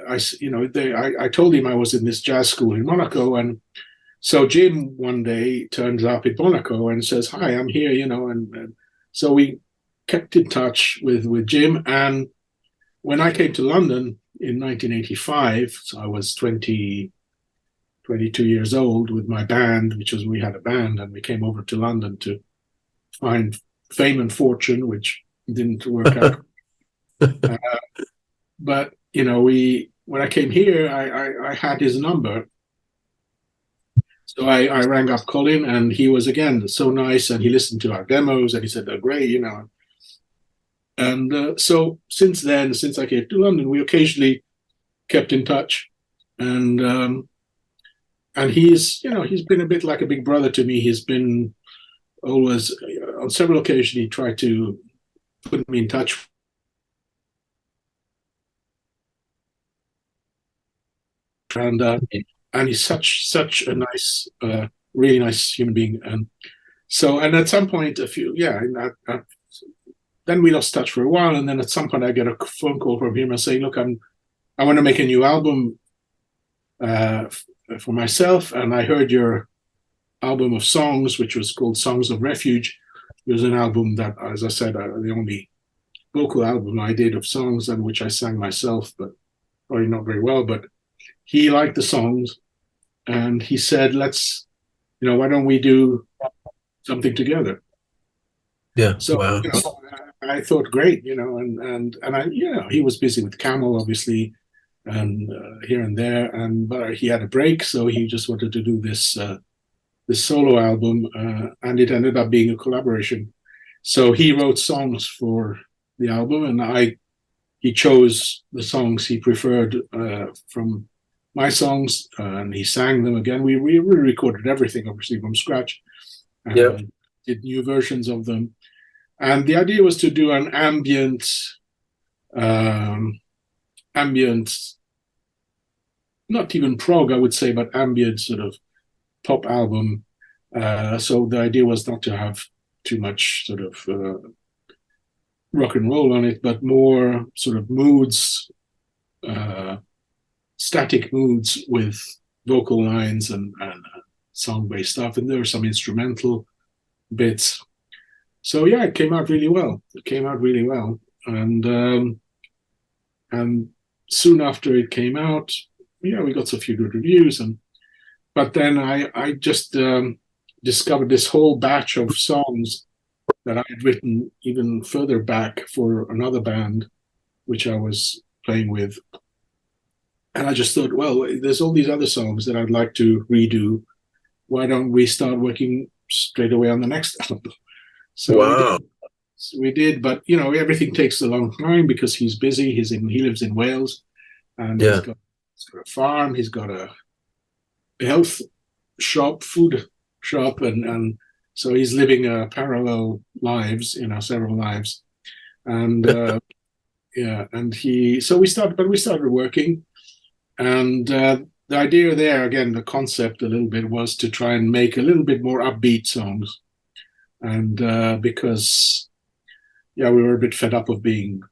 I told him I was in this jazz school in Monaco, and so Jim one day turns up in Monaco and says, "Hi, I'm here," and so we kept in touch with Jim. And when I came to London in 1985, so I was 22 years old with my band, we had a band, and we came over to London to find fame and fortune, which didn't work out. But when I came here, I had his number. So I rang up Colin, and he was, again, so nice, and he listened to our demos, and he said, "They're great," And so since then, since I came to London, we occasionally kept in touch, and he's been a bit like a big brother to me. He's been always, on several occasions, he tried to put me in touch. And he's such a nice, really nice human being. And at some point, then we lost touch for a while, and then at some point I get a phone call from him and saying, "Look, I want to make a new album for myself, and I heard your album of songs, which was called Songs of Refuge." It was an album that, as I said, the only vocal album I did of songs, and which I sang myself, but probably not very well. But he liked the songs, and he said, "Let's, why don't we do something together?" Yeah. So Wow. I thought, great, and I, he was busy with Camel, obviously, and here and there, but he had a break, so he just wanted to do this solo album, and it ended up being a collaboration. So he wrote songs for the album, and he chose the songs he preferred from my songs, and he sang them again. We recorded everything, obviously, from scratch, and did new versions of them. And the idea was to do an ambient, not even prog, I would say, but ambient sort of pop album. So the idea was not to have too much sort of rock and roll on it, but more sort of moods, static moods with vocal lines and song-based stuff. And there were some instrumental bits. So yeah, it came out really well. And soon after it came out, we got a few good reviews. But then I just discovered this whole batch of songs that I had written even further back for another band, which I was playing with. And I just thought, well, there's all these other songs that I'd like to redo. Why don't we start working straight away on the next album? So wow. we did, but everything takes a long time because he's busy. He lives in Wales, and he's got a farm. He's got a health shop, food shop, and so he's living parallel lives, several lives, and so we started working, and the idea there, again, the concept a little bit was to try and make a little bit more upbeat songs. And because, we were a bit fed up of being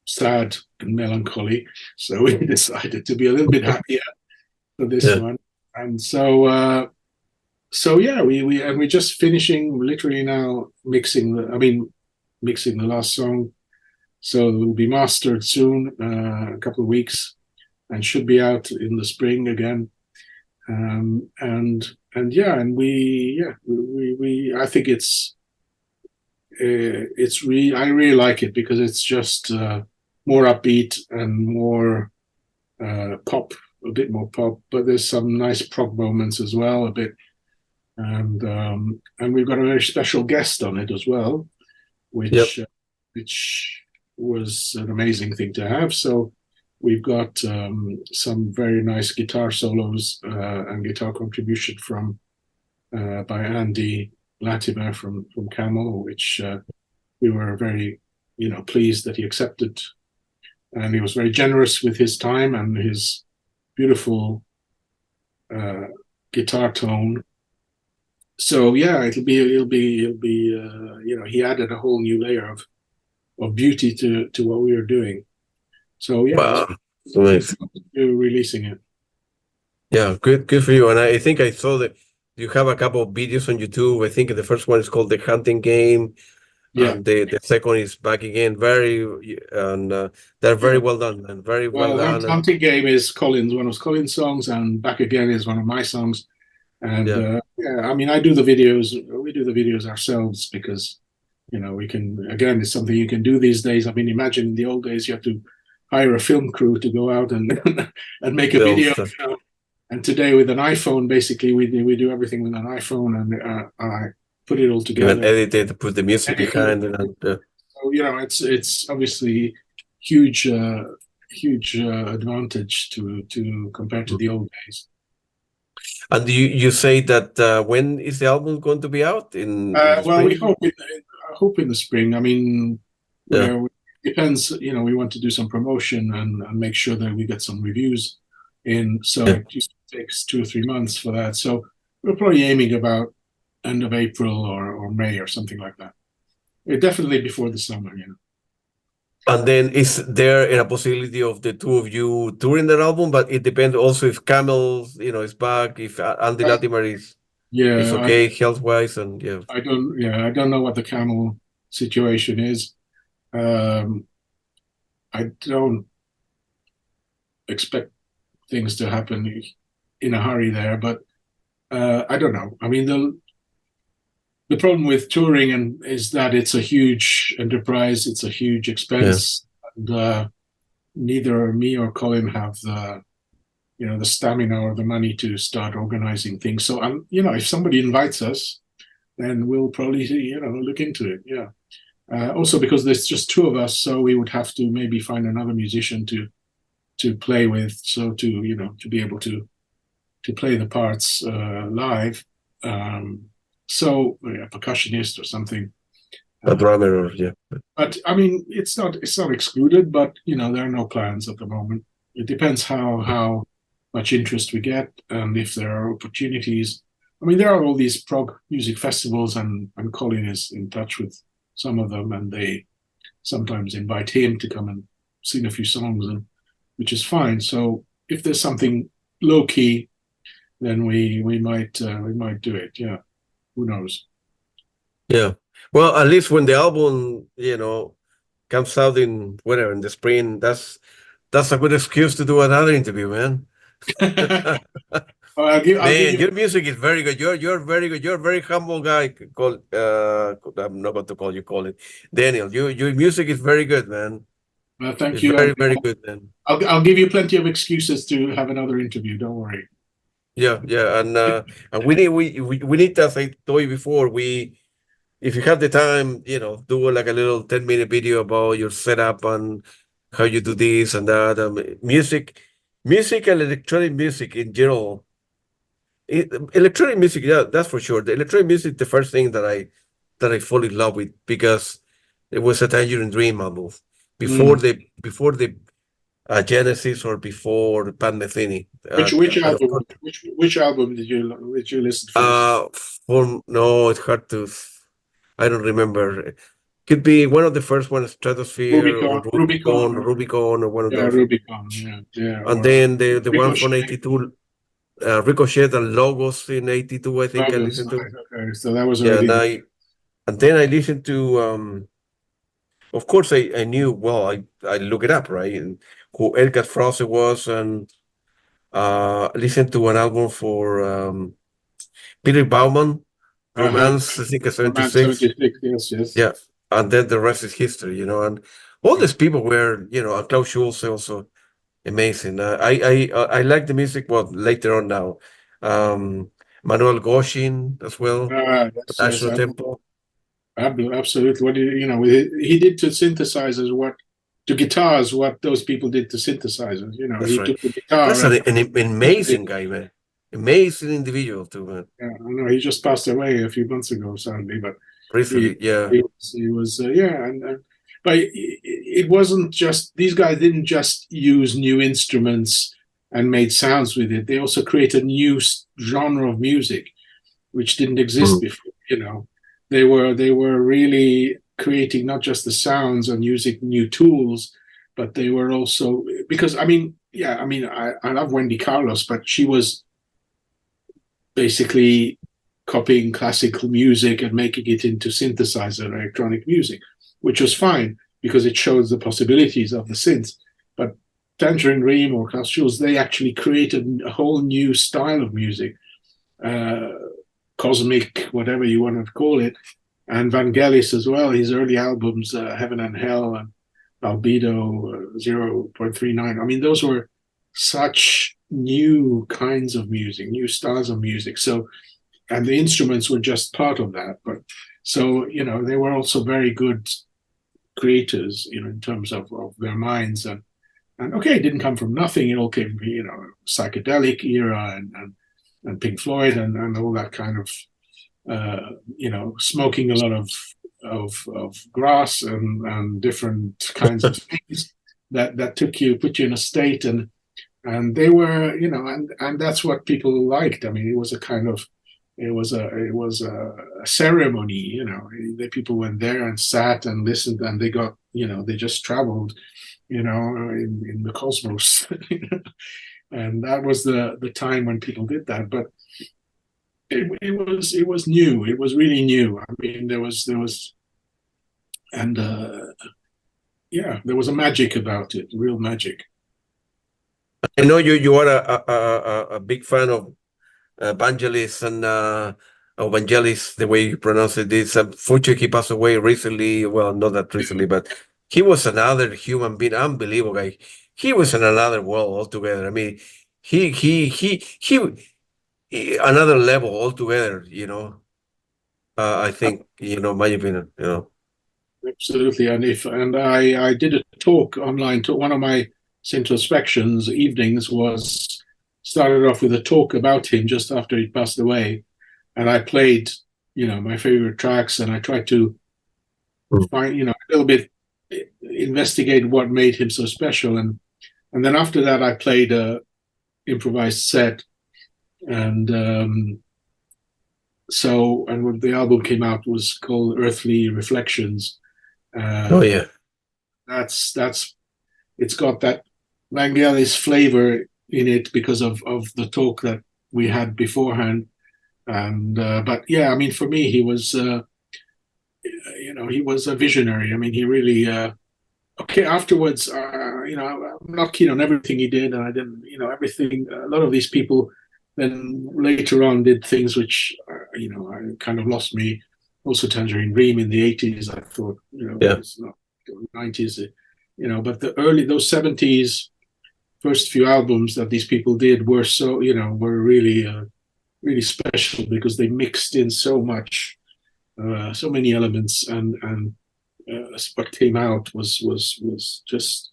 sad and melancholy, so we decided to be a little bit happier for this one. And so, we're just finishing, literally now mixing the last song. So it will be mastered soon, a couple of weeks, and should be out in the spring again. And I think I really like it because it's just more upbeat and more pop, a bit more pop, but there's some nice prog moments as well, a bit, and we've got a very special guest on it as well, Yep. which was an amazing thing to have. So we've got some very nice guitar solos and guitar contribution from by Andy Latimer from Camel, which we were very pleased that he accepted, and he was very generous with his time and his beautiful guitar tone. So yeah, it'll be he added a whole new layer of beauty to what we were doing. So yeah, Wow. Nice. we're releasing it. Yeah, good for you. And I think I saw that you have a couple of videos on YouTube. I think the first one is called The Hunting Game, Yeah, and the second is Back Again. They're very yeah. well done and very well Well, done. And Hunting Game is one of Colin's songs, and Back Again is one of my songs. And yeah, yeah, I mean, I do the videos. We do the videos ourselves because we can. Again, it's something you can do these days. I mean, imagine in the old days you have to hire a film crew to go out and and make a film video. stuff. And today with an iPhone, basically we do everything with an iPhone, and I put it all You can together. edit it, put the music Edit it. behind it, and So it's obviously huge advantage to compare to the old days. and you say that when is the album going to be out in the Well, we spring? hope in the spring. I mean, Yeah, where depends. We want to do some promotion and make sure that we get some reviews in. So yeah. it usually takes 2 or 3 months for that. So we're probably aiming about end of April or May or something like that. Definitely before the summer. And then is there a possibility of the two of you touring the album? But it depends also if Camel, is back, if Andy Uh, Latimer is yeah, okay health wise, and yeah, I don't know what the Camel situation is. Um, I don't expect things to happen in a hurry there, but I don't know. I mean, the problem with touring is that it's a huge enterprise, it's a huge yeah, expense, and neither me or Colin have the stamina or the money to start organizing things. So if somebody invites us, then we'll probably look into it. Yeah. Also because there's just two of us, so we would have to maybe find another musician to play with, so to be able to play the parts live. So a percussionist or something. a drummer, or yeah. But I mean, it's not excluded, but there are no plans at the moment. It depends how much interest we get and if there are opportunities. I mean, there are all these prog music festivals, and Colin is in touch with some of them, and they sometimes invite him to come and sing a few songs, and which is fine. So if there's something low key, then we might do it. Yeah, who knows? Yeah. Well, at least when the album, comes out in whatever in the spring, that's a good excuse to do another interview, man. I'll give Man, you. your music is very good. You're very good. You're a very humble guy. I'm not going to call you Colin. Daniel, your music is very good, man. Thank It's you, and very, very good, man. I'll give you plenty of excuses to have another interview. Don't worry. Yeah, yeah. And we need, as I told you before, if you have the time, do like a little 10-minute video about your setup and how you do this and that. Music and electronic music in general. Electronic music, yeah, that's for sure. The electronic music, the first thing that I fall in love with, because it was a Tangerine Dream album before Mm. the Genesis or before Pat Metheny. Which But of album? course, Which album did you listen first? no, it's hard to. I don't remember. Could be one of the first ones, Stratosphere or Rubicon, or one of Yeah, those. Rubicon. Yeah, And or then the one from Ricochet. '82, Ricochet and Logos in '82. I think I Logos. listened to. Right, okay, so that was Yeah, already there. and then I listened to. Of course, I knew. Well, I look it up, right, and who Elkas Frost was, and listened to an album for Peter Bauman, Uh-huh. Romance, I think, Man 76. 76, yes, yes. Yeah. And then the rest is history, and all these people were, and Klaus Schulze also amazing. I like the music, well, later on now. Um, Manuel Goshin as well, Yes, yes, National Tempo. absolutely. What he did to synthesizers, what to guitars, what those people did to synthesizers. That's He right. took the guitar That's and an amazing guy, man. Amazing individual too, man. yeah, I know he just passed away a few months ago, sadly, but he Recently, yeah. he was yeah, and but it wasn't just these guys didn't just use new instruments and made sounds with it. They also created new genre of music which didn't exist Mhm. before. They were really creating not just the sounds and using new tools, but they were also because I love Wendy Carlos, but she was basically copying classical music and making it into synthesizer electronic music, which was fine because it shows the possibilities of the synth. But Tangerine Dream or Klaus Schulze, they actually created a whole new style of music, uh, cosmic, whatever you want to call it. And Vangelis as well, his early albums, Heaven and Hell and Albedo 0.39. I mean, those were such new kinds of music, new styles of music. So, and the instruments were just part of that. But so, they were also very good creators, in terms of their minds. And okay, it didn't come from nothing. It all came from, psychedelic era and Pink Floyd and all that kind of, smoking a lot of grass and different kinds of things that put you in a state and they were, and that's what people liked. I mean, it was a kind of, it was a ceremony, the people went there and sat and listened and they got, they just traveled, in the cosmos. And that was the time when people did that. But it was new. It was really new. I mean, there was and yeah, there was a magic about it, real magic. I know you are a big fan of Vangelis and Vangelis, the way you pronounce it. It's unfortunately he passed away recently. Well, not that recently, but he was another human being, unbelievable guy. He was in another world altogether. I mean, he another level altogether. I think my opinion. Absolutely. And I did a talk online. One of my introspections evenings was started off with a talk about him just after he passed away, and I played my favorite tracks, and I tried to Mm. find a little bit investigate what made him so special, and then after that I played a improvised set, and and when the album came out, it was called Earthly Reflections. Oh uh, yeah, that's it's got that Vangelis flavor in it because of the talk that we had beforehand. And but yeah, I mean, for me, he was a visionary. I mean, he really okay. Afterwards, I'm not keen on everything he did, and I didn't, everything. A lot of these people then later on did things which, I kind of lost me. Also, Tangerine Dream in the '80s, I thought, yeah. it's not '90s, but the early those '70s first few albums that these people did were were really really special because they mixed in so much, so many elements, and what came out was just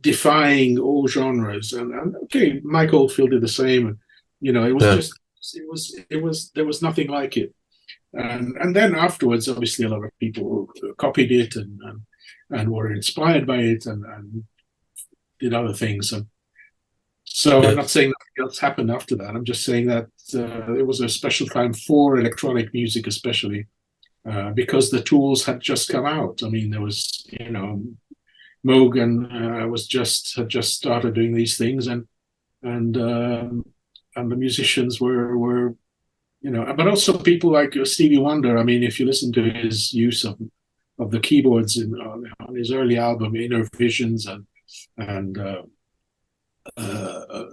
defying all genres. And okay, Mike Oldfield did the same, and it was Yeah. just there was nothing like it. And then afterwards, obviously, a lot of people copied it and were inspired by it and did other things. And so I'm Yeah. not saying nothing else happened after that. I'm just saying that it was a special time for electronic music, especially because the tools had just come out. I mean, there was, Moog had just started doing these things, and the musicians were but also people like Stevie Wonder. I mean, if you listen to his use of the keyboards on his early album, Inner Visions and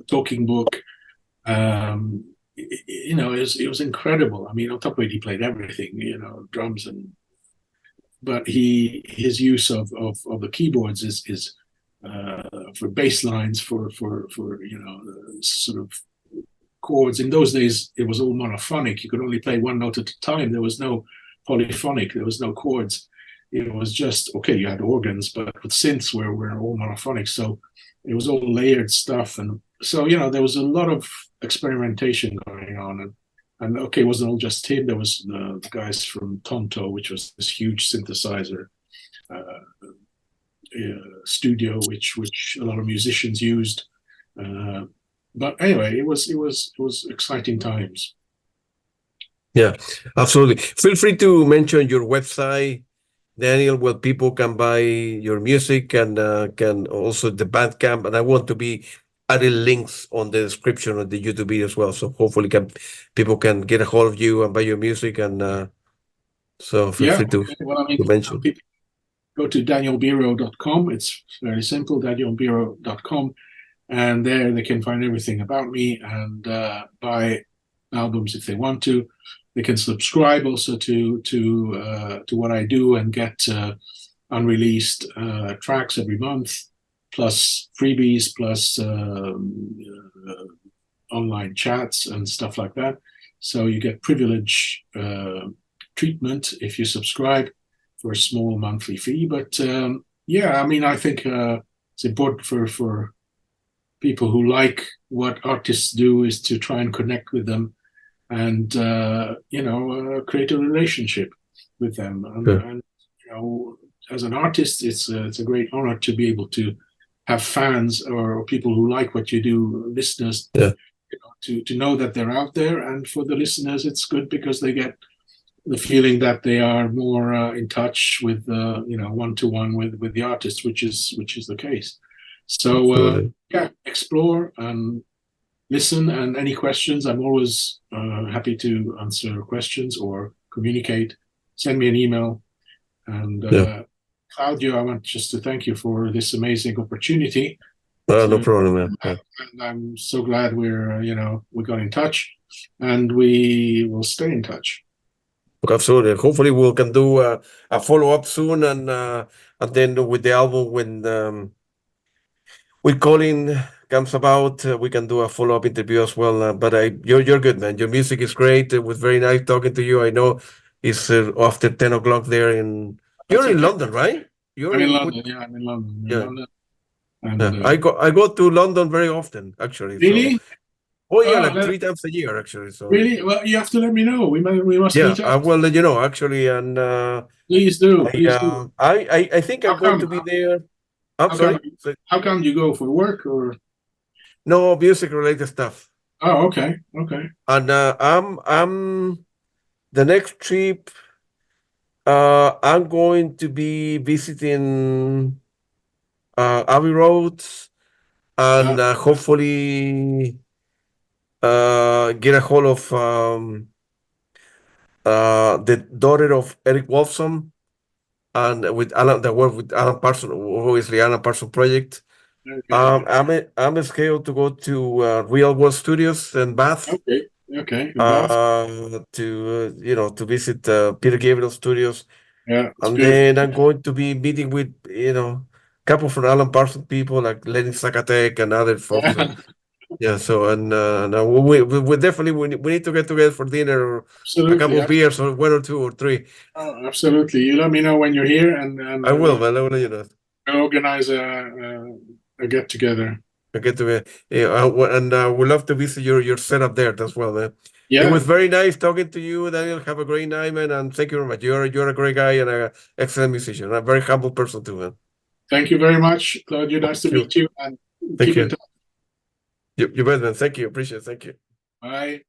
Talking Book. you know, it was incredible. I mean, on top of it, he played everything, you know, drums but his use of the keyboards is for bass lines, for you know, sort of chords. In those days, it was all monophonic. You could only play one note at a time. There was no polyphonic. There was no chords. It was just, okay, you had organs, but with synths were all monophonic. So it was all layered stuff. And so, you know, there was a lot of experimentation going on. And okay, it wasn't all just him. There was the guys from Tonto, which was this huge synthesizer studio, which a lot of musicians used. But anyway, it was exciting times. Yeah, absolutely. Feel free to mention your website, Daniel, where people can buy your music and can also the Bandcamp. And I want to be adding links on the description of the YouTube video as well. So hopefully people can get a hold of you and buy your music. And so feel free to, okay. Well, I mean, to mention. people go to danielbiro.com. It's very simple, danielbiro.com. And there they can find everything about me and buy albums if they want to. They can subscribe also to what I do and get unreleased tracks every month, plus freebies, plus online chats and stuff like that. So you get privilege treatment if you subscribe for a small monthly fee. But yeah, I mean, I think it's important for people who like what artists do is to try and connect with them and you know, create a relationship with them. And you know, as an artist, it's a great honor to be able to have fans or people who like what you do, listeners, you know, to know that they're out there. And for the listeners, it's good because they get the feeling that they are more in touch with you know, one-to-one with the artist, which is the case. So yeah, explore and listen, and any questions, I'm always happy to answer questions or communicate. Send me an email. And Claudio, I want just to thank you for this amazing opportunity. No problem, man. And I'm so glad we're, you know, we got in touch, and we will stay in touch. Absolutely. Hopefully we can do a follow-up soon, and then with the album when Colin comes about, we can do a follow-up interview as well. But you're good, man. Your music is great. It was very nice talking to you. I know it's after 10 o'clock there you're in London, right? I'm in London. Yeah, I'm in London. Yeah. London. And, I go to London very often, actually. Really? So, oh yeah, like 3 times a year, actually. So really, well, you have to let me know. We must meet up. I will let you know, actually. And please do. Please do. I think I'm going to be there. I'm sorry. How come you go for work or? No, music related stuff. Oh, okay, okay. And I'm the next trip. I'm going to be visiting Abbey Rhodes and hopefully get a hold of the daughter of Eric Wolfson, and with Alan, the work with Alan Parsons, who is the Alan Parsons project. Okay. I'm scheduled to go to Real World Studios in Bath. Okay. Okay. To you know, to visit Peter Gabriel Studios. Yeah. And then I'm going to be meeting with, you know, a couple from Alan Parsons people like Lenny Zacatec and other folks. Yeah. So and we definitely we need to get together for dinner or a couple of beers or 1 or 2 or 3. Oh, absolutely. You let me know when you're here, and I will, man. I will let you know. Organize a get together. Yeah, and we'd love to visit your setup there as well, man. Yeah. It was very nice talking to you, Daniel. Have a great night, man, and thank you very much. You're a great guy and an excellent musician. And a very humble person too, man. Thank you very much, Claudio. Nice to meet you, and thank you. You bet, man. Thank you. Appreciate it. Thank you. Bye.